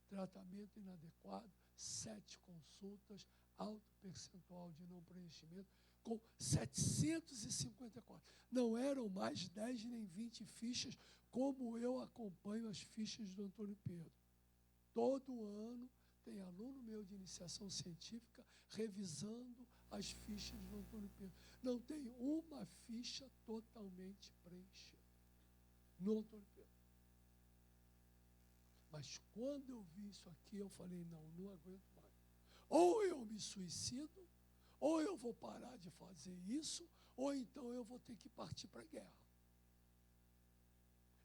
Tratamento inadequado, 7 consultas, alto percentual de não preenchimento, com 754. Não eram mais 10 nem 20 fichas, como eu acompanho as fichas do Antônio Pedro. Todo ano tem aluno meu de iniciação científica revisando as fichas do Antônio Pedro. Não tem uma ficha totalmente preenchida no Antônio Pedro. Mas quando eu vi isso aqui, eu falei, não aguento mais. Ou eu me suicido, ou eu vou parar de fazer isso, ou então eu vou ter que partir para a guerra.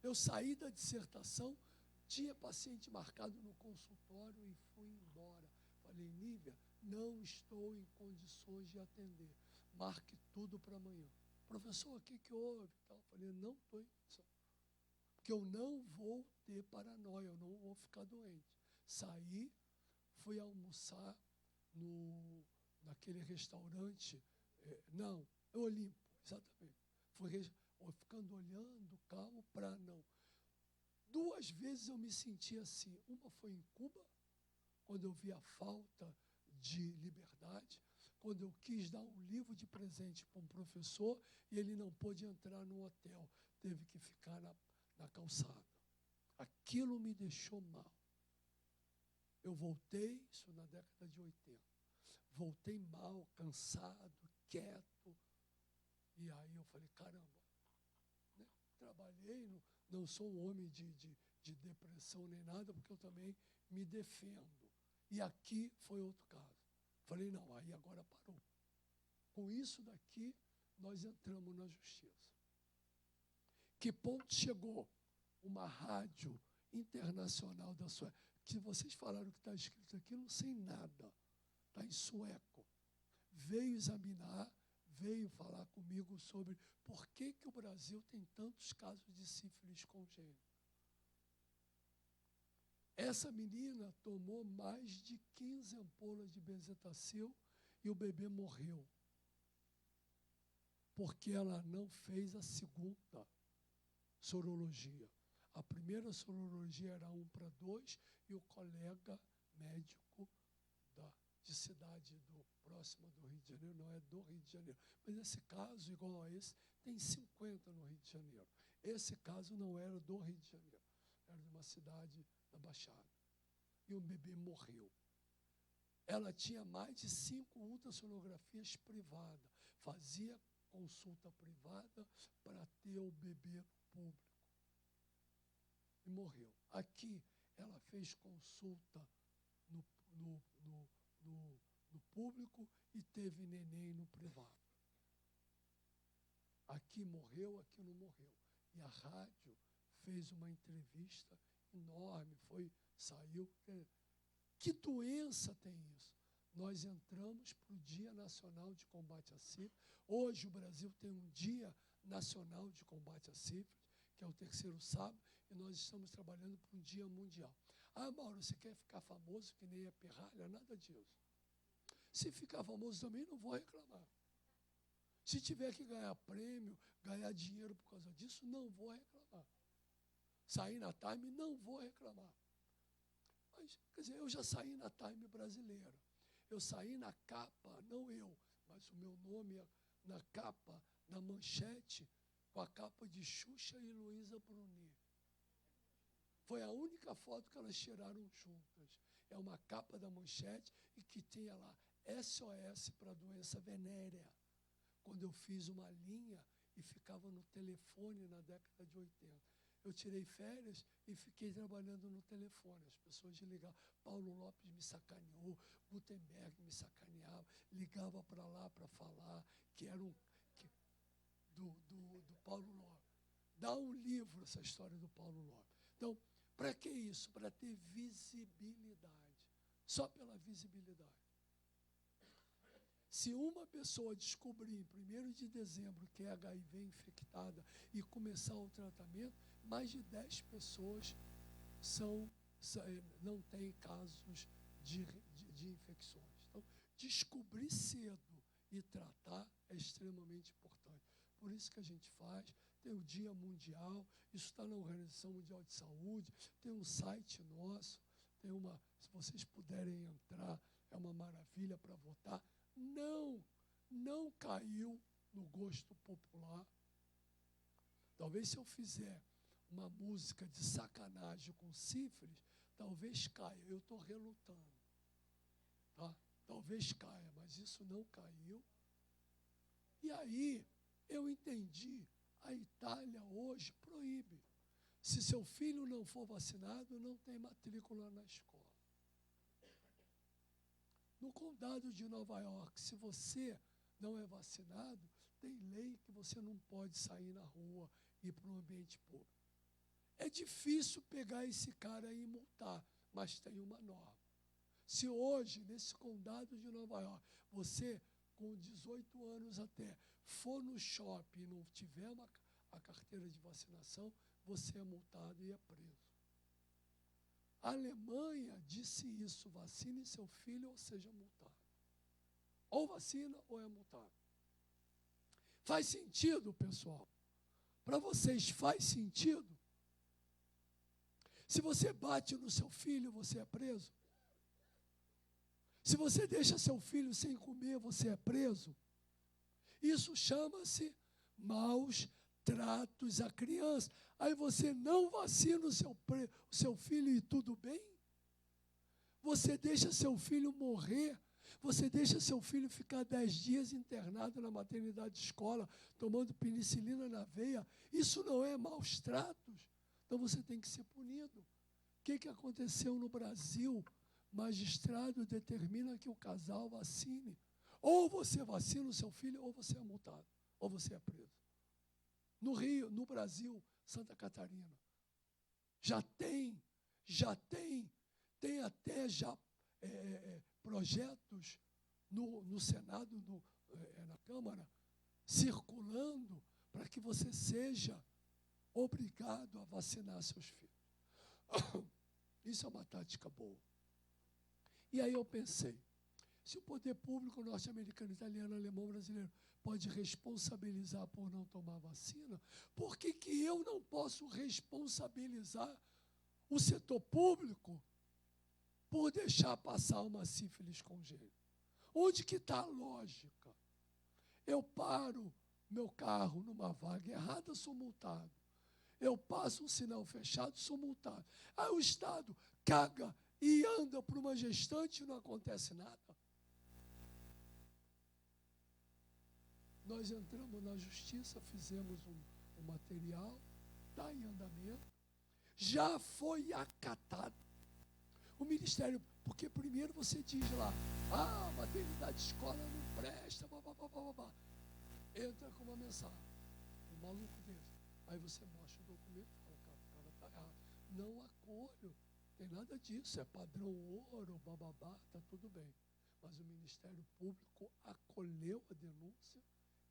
Eu saí da dissertação, tinha paciente marcado no consultório e fui embora. Falei, Nívia, não estou em condições de atender. Marque tudo para amanhã. Professor, o que houve? Falei, não estou em condição. Porque eu não vou ter paranoia, eu não vou ficar doente. Saí, fui almoçar naquele restaurante, Olimpo, exatamente. Fui ficando olhando, calmo, para não. 2 vezes eu me senti assim. Uma foi em Cuba, quando eu vi a falta de liberdade, quando eu quis dar um livro de presente para um professor e ele não pôde entrar no hotel, teve que ficar na calçada. Aquilo me deixou mal. Eu voltei, isso na década de 80, voltei mal, cansado, quieto, e aí eu falei, caramba, né? Trabalhei, não sou um homem de depressão nem nada, porque eu também me defendo. E aqui foi outro caso. Falei, não, aí agora parou. Com isso daqui, nós entramos na justiça. Que ponto chegou uma rádio internacional da Suécia? Que vocês falaram que está escrito aqui, eu não sei nada. Está em sueco. Veio examinar, veio falar comigo sobre por que o Brasil tem tantos casos de sífilis congênita. Essa menina tomou mais de 15 ampolas de benzetacil e o bebê morreu. Porque ela não fez a segunda sorologia. A primeira sorologia era 1 para 2 e o colega médico de cidade próxima do Rio de Janeiro, não é do Rio de Janeiro, mas esse caso, igual a esse, tem 50 no Rio de Janeiro. Esse caso não era do Rio de Janeiro, era de uma cidade da Baixada. E o bebê morreu. ela tinha mais de 5 ultrassonografias privadas. Fazia consulta privada para ter o bebê público. E morreu. Aqui, ela fez consulta no público e teve neném no privado. Aqui morreu, aqui não morreu. E a rádio fez uma entrevista enorme, saiu. Que doença tem isso? Nós entramos para o Dia Nacional de Combate à Sífilis. Hoje o Brasil tem um Dia Nacional de Combate à Sífilis, que é o 3º sábado, e nós estamos trabalhando para um Dia Mundial. Ah, Mauro, você quer ficar famoso que nem a pirralha? Nada disso. Se ficar famoso também, não vou reclamar. Se tiver que ganhar prêmio, ganhar dinheiro por causa disso, não vou reclamar. Sair na Time, não vou reclamar. Mas, quer dizer, eu já saí na Time brasileira. Eu saí na capa, não eu, mas o meu nome na capa, na manchete, com a capa de Xuxa e Luísa Brunet. Foi a única foto que elas tiraram juntas. É uma capa da manchete e que tinha lá SOS para doença venérea. Quando eu fiz uma linha e ficava no telefone na década de 80. Eu tirei férias e fiquei trabalhando no telefone. As pessoas ligavam. Paulo Lopes me sacaneou, Gutenberg me sacaneava, ligava para lá para falar que era do Paulo Lopes. Dá um livro essa história do Paulo Lopes. Então, para que isso? Para ter visibilidade. Só pela visibilidade. Se uma pessoa descobrir em 1º de dezembro que é HIV infectada e começar o tratamento, mais de 10 pessoas não têm casos de infecções. Então, descobrir cedo e tratar é extremamente importante. Por isso que a gente faz, tem o Dia Mundial, isso está na Organização Mundial de Saúde, tem um site nosso, se vocês puderem entrar, é uma maravilha para votar. Não caiu no gosto popular. Talvez se eu fizer uma música de sacanagem com sífilis, talvez caia. Eu estou relutando. Tá? Talvez caia, mas isso não caiu. E aí, eu entendi. A Itália hoje proíbe. Se seu filho não for vacinado, não tem matrícula na escola. No condado de Nova York, se você não é vacinado, tem lei que você não pode sair na rua e ir para um ambiente público. É difícil pegar esse cara e multar, mas tem uma norma. Se hoje, nesse condado de Nova York, você, com 18 anos até, for no shopping e não tiver a carteira de vacinação, você é multado e é preso. A Alemanha disse isso: vacine seu filho ou seja multado. Ou vacina ou é multado. Faz sentido, pessoal? Para vocês faz sentido? Se você bate no seu filho, você é preso? Se você deixa seu filho sem comer, você é preso? Isso chama-se maus tratos à criança. Aí você não vacina o seu filho e tudo bem? Você deixa seu filho morrer? Você deixa seu filho ficar 10 dias internado na maternidade de escola, tomando penicilina na veia? Isso não é maus tratos? Então você tem que ser punido. O que aconteceu no Brasil? Magistrado determina que o casal vacine. Ou você vacina o seu filho, ou você é multado, ou você é preso. No Rio, no Brasil, Santa Catarina, tem até projetos no Senado, na Câmara, circulando para que você seja obrigado a vacinar seus filhos. Isso é uma tática boa. E aí eu pensei, se o poder público norte-americano, italiano, alemão, brasileiro pode responsabilizar por não tomar vacina, por que eu não posso responsabilizar o setor público por deixar passar uma sífilis congênita? Onde que está a lógica? Eu paro meu carro numa vaga errada, sou multado. Eu passo um sinal fechado, sou multado. Aí o Estado caga e anda para uma gestante e não acontece nada. Nós entramos na justiça, fizemos um material, está em andamento, já foi acatado. O Ministério, porque primeiro você diz lá, maternidade de escola não presta, babá. Entra com uma mensagem, um maluco desse. Aí você mostra o documento e fala, cara, o cara está errado. Não acolho, tem nada disso, é padrão ouro, bababá, está tudo bem. Mas o Ministério Público acolheu a denúncia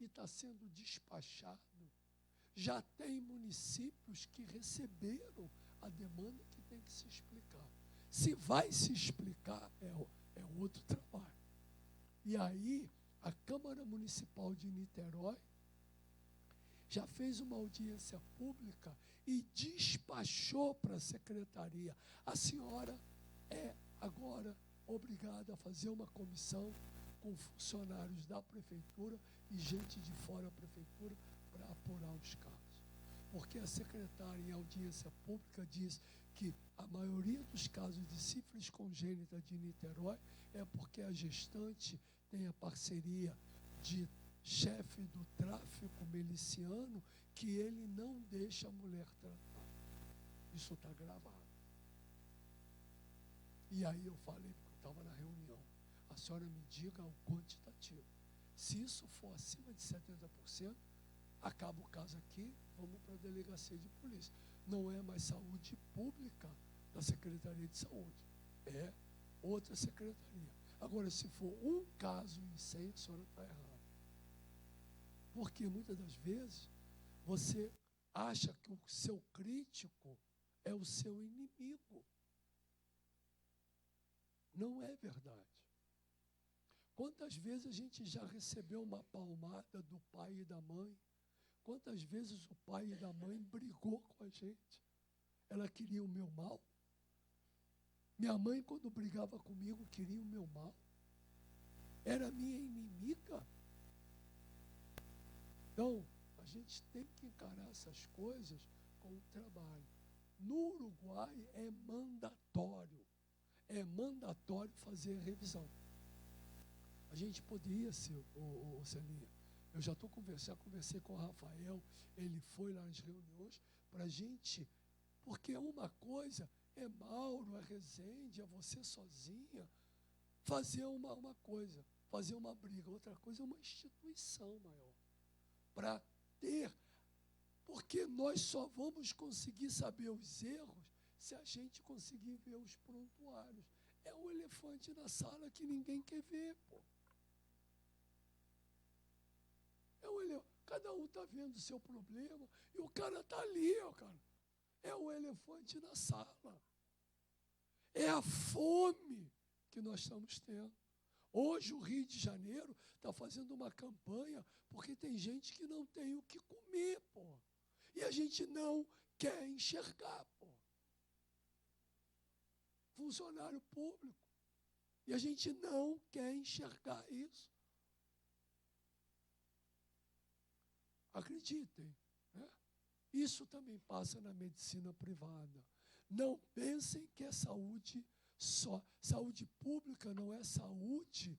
e está sendo despachado. Já tem municípios que receberam a demanda que tem que se explicar. Se vai se explicar, é outro trabalho. E aí, a Câmara Municipal de Niterói já fez uma audiência pública e despachou para a secretaria. A senhora é agora obrigada a fazer uma comissão com funcionários da prefeitura e gente de fora da prefeitura para apurar os casos. Porque a secretária em audiência pública diz que a maioria dos casos de sífilis congênita de Niterói é porque a gestante tem a parceria de chefe do tráfico miliciano que ele não deixa a mulher tratar. Isso está gravado. E aí eu falei, porque eu estava na reunião, a senhora me diga o quantitativo. Se isso for acima de 70%, acaba o caso aqui, vamos para a delegacia de polícia. Não é mais saúde pública da Secretaria de Saúde, é outra secretaria. Agora, se for um caso em 100, a senhora está errada. Porque muitas das vezes você acha que o seu crítico é o seu inimigo. Não é verdade. Quantas vezes a gente já recebeu uma palmada do pai e da mãe? Quantas vezes o pai e da mãe brigou com a gente? Ela queria o meu mal. Minha mãe, quando brigava comigo, queria o meu mal. Era minha inimiga. Então, a gente tem que encarar essas coisas com o trabalho. No Uruguai é mandatório. É mandatório fazer a revisão. A gente poderia, Celinha, eu já estou conversei com o Rafael, ele foi lá nas reuniões, para a gente, porque uma coisa é Mauro, é Rezende, é você sozinha, fazer uma coisa, fazer uma briga, outra coisa é uma instituição maior, para ter, porque nós só vamos conseguir saber os erros se a gente conseguir ver os prontuários. É um elefante na sala que ninguém quer ver, pô. Cada um está vendo o seu problema e o cara está ali, ó, cara. É o elefante na sala. É a fome que nós estamos tendo. Hoje o Rio de Janeiro está fazendo uma campanha porque tem gente que não tem o que comer, pô. E a gente não quer enxergar, pô. Funcionário público. E a gente não quer enxergar isso. Acreditem, né? Isso também passa na medicina privada. Não pensem que é saúde só. Saúde pública não é saúde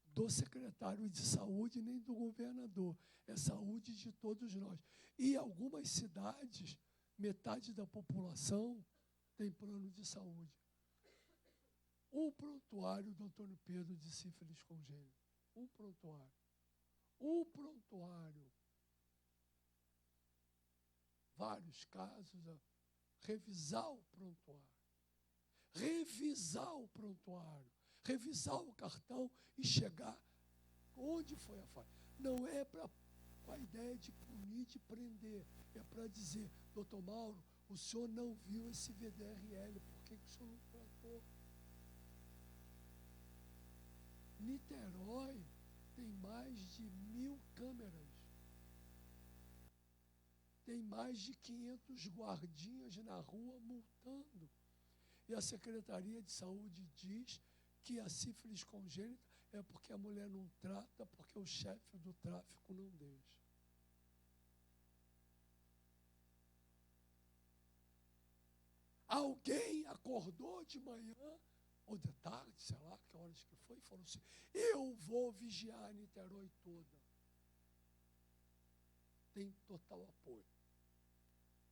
do secretário de saúde nem do governador. É saúde de todos nós. E algumas cidades, metade da população tem plano de saúde. Um prontuário do Antônio Pedro de sífilis congênita. Um prontuário. Vários casos, revisar o prontuário, revisar o cartão e chegar onde foi a falha. Não é com a ideia de punir, de prender, é para dizer, doutor Mauro, o senhor não viu esse VDRL, por que o senhor não tratou? Niterói tem mais de 1.000 câmeras. Tem mais de 500 guardinhas na rua multando. E a Secretaria de Saúde diz que a sífilis congênita é porque a mulher não trata, porque o chefe do tráfico não deixa. Alguém acordou de manhã, ou de tarde, sei lá, que horas que foi, e falou assim, eu vou vigiar Niterói toda. Tem total apoio.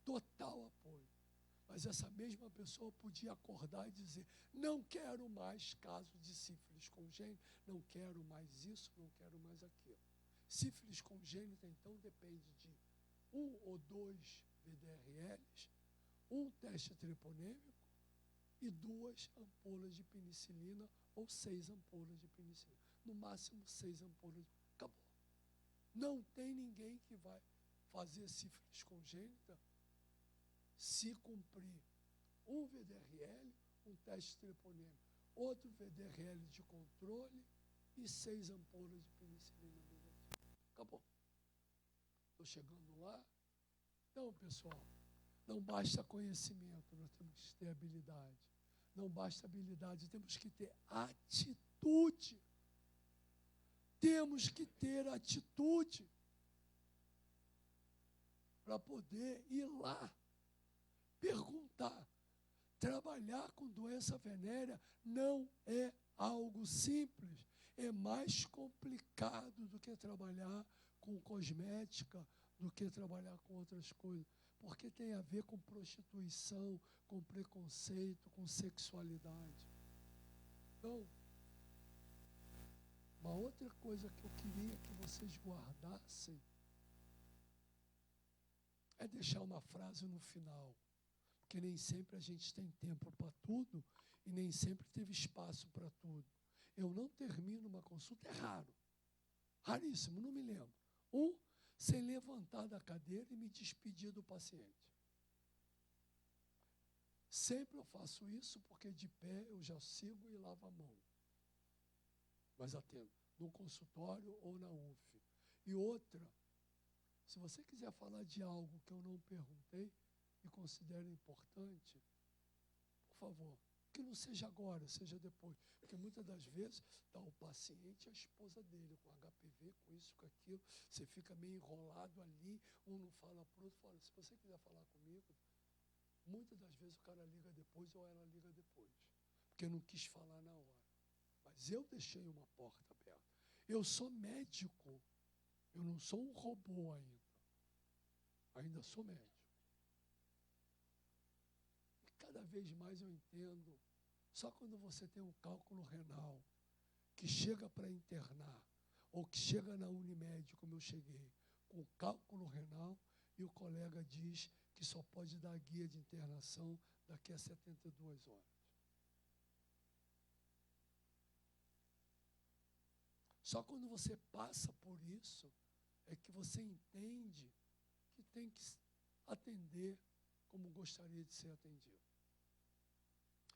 Total apoio. Mas essa mesma pessoa podia acordar e dizer, não quero mais caso de sífilis congênita, não quero mais isso, não quero mais aquilo. Sífilis congênita, então, depende de 1 ou 2 VDRLs, um teste treponêmico e 2 ampolas de penicilina ou 6 ampolas de penicilina. No máximo 6 ampolas. Acabou. Não tem ninguém que vai fazer sífilis congênita se cumprir um VDRL, um teste treponêmico, outro VDRL de controle e 6 ampolas de penicilina negativa. Acabou. Estou chegando lá. Então, pessoal, não basta conhecimento, nós temos que ter habilidade. Não basta habilidade, temos que ter atitude. Temos que ter atitude para poder ir lá, perguntar. Trabalhar com doença venérea não é algo simples. É mais complicado do que trabalhar com cosmética, do que trabalhar com outras coisas. Porque tem a ver com prostituição, com preconceito, com sexualidade. Então, uma outra coisa que eu queria que vocês guardassem é deixar uma frase no final. Porque nem sempre a gente tem tempo para tudo e nem sempre teve espaço para tudo. Eu não termino uma consulta, é raro. Raríssimo, não me lembro. Sem levantar da cadeira e me despedir do paciente. Sempre eu faço isso porque de pé eu já sigo e lavo a mão. Mas atendo no consultório ou na UF. E outra, se você quiser falar de algo que eu não perguntei e considero importante, por favor, que não seja agora, seja depois. Porque muitas das vezes está o paciente e a esposa dele, com HPV, com isso, com aquilo, você fica meio enrolado ali, um não fala para o outro, fala, se você quiser falar comigo, muitas das vezes o cara liga depois ou ela liga depois, porque não quis falar na hora. Mas eu deixei uma porta aberta. Eu sou médico, eu não sou um robô ainda. Ainda sou médico. E cada vez mais eu entendo, só quando você tem um cálculo renal, que chega para internar, ou que chega na Unimed, como eu cheguei, com cálculo renal, e o colega diz que só pode dar guia de internação daqui a 72 horas. Só quando você passa por isso, é que você entende que tem que atender como gostaria de ser atendido.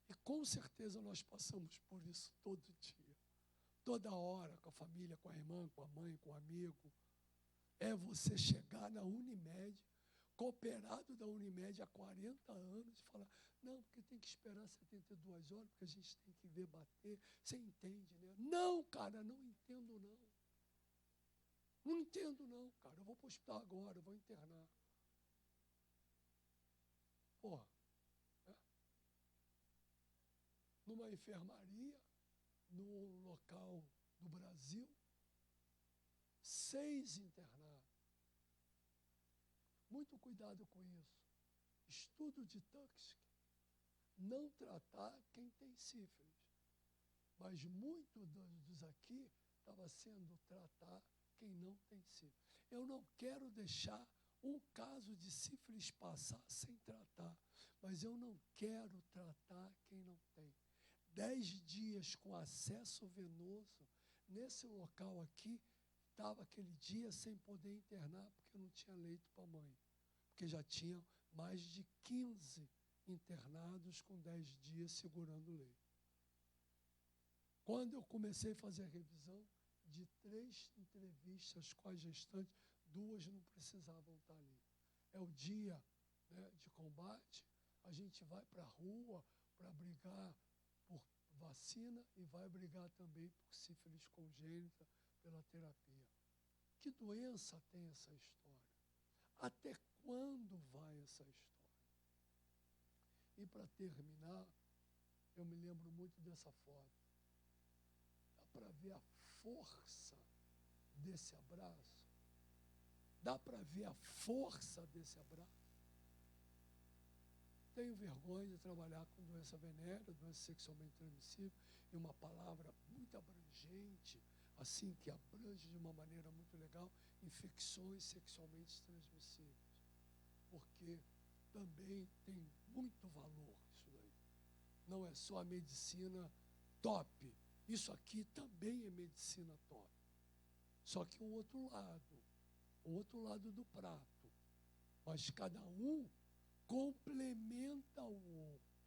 E com certeza nós passamos por isso todo dia. Toda hora, com a família, com a irmã, com a mãe, com o amigo. É você chegar na Unimed, cooperado da Unimed há 40 anos, e falar, não, porque tem que esperar 72 horas, porque a gente tem que ver bater. Você entende, né? Não, cara, não entendo, não. Não entendo, não, cara. Eu vou para o hospital agora, eu vou internar. Porra. É? Numa enfermaria, no local do Brasil, 6 internados. Muito cuidado com isso. Estudo de Tuskegee. Não tratar quem tem sífilis. Mas muito dos aqui estava sendo tratar quem não tem sífilis. Eu não quero deixar um caso de sífilis passar sem tratar, mas eu não quero tratar quem não tem. 10 dias com acesso venoso, nesse local aqui, estava aquele dia sem poder internar, porque não tinha leito para a mãe. Porque já tinham mais de 15 internados com 10 dias segurando o leito. Quando eu comecei a fazer a revisão, de 3 entrevistas com a gestante, 2 não precisavam estar ali. É o dia, né, de combate, a gente vai para a rua para brigar por vacina e vai brigar também por sífilis congênita, pela terapia. Que doença tem essa história? Até quando vai essa história? E para terminar, eu me lembro muito dessa foto. Dá para ver a força desse abraço? Dá para ver a força desse abraço? Tenho vergonha de trabalhar com doença venérea, doença sexualmente transmissível, e uma palavra muito abrangente, assim, que abrange de uma maneira muito legal, infecções sexualmente transmissíveis. Porque também tem muito valor isso daí. Não é só a medicina top. Isso aqui também é medicina top. Só que o outro lado do prato. Mas cada um complementa o outro.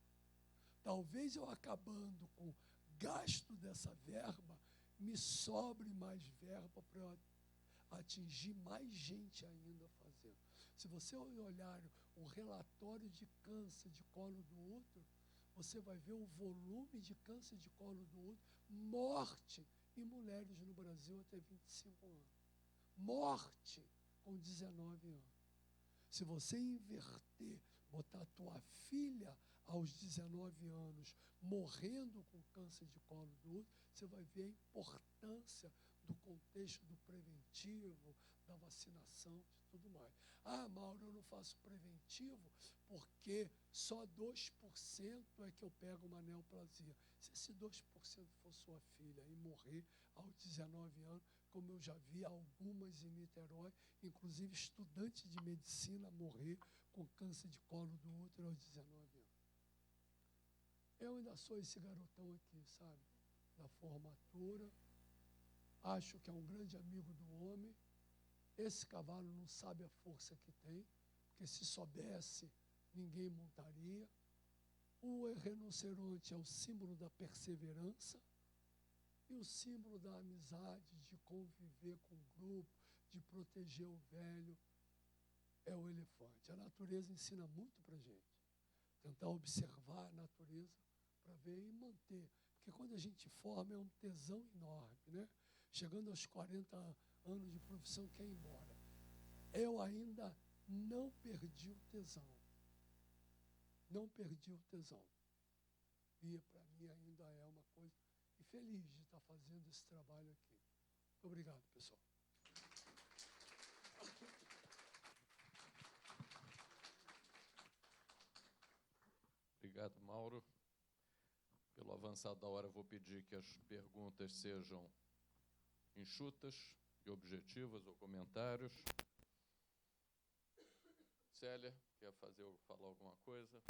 Talvez eu acabando com o gasto dessa verba, me sobre mais verba para atingir mais gente ainda fazendo. Se você olhar o relatório de câncer de colo do útero, você vai ver o volume de câncer de colo do útero, morte em mulheres no Brasil até 25 anos. Morte com 19 anos. Se você inverter, botar a tua filha aos 19 anos morrendo com câncer de colo do útero, você vai ver a importância do contexto do preventivo, da vacinação, de tudo mais. Ah, Mauro, eu não faço preventivo porque só 2% é que eu pego uma neoplasia. Se esse 2% for sua filha e morrer aos 19 anos, como eu já vi algumas em Niterói, inclusive estudantes de medicina morrer com câncer de colo do útero aos 19 anos. Eu ainda sou esse garotão aqui, sabe? Da formatura. Acho que é um grande amigo do homem. Esse cavalo não sabe a força que tem, porque se soubesse, ninguém montaria. O rinoceronte é o símbolo da perseverança e o símbolo da amizade, de conviver com o grupo, de proteger o velho, é o elefante. A natureza ensina muito para a gente. Tentar observar a natureza para ver e manter. Porque quando a gente forma é um tesão enorme, né? Chegando aos 40 anos de profissão, quer ir embora. Eu ainda não perdi o tesão. Não perdi o tesão. E para mim ainda é uma coisa. E feliz de estar fazendo esse trabalho aqui. Muito obrigado, pessoal. Obrigado, Mauro. Pelo avançado da hora, vou pedir que as perguntas sejam enxutas e objetivas ou comentários. Célia, quer falar alguma coisa?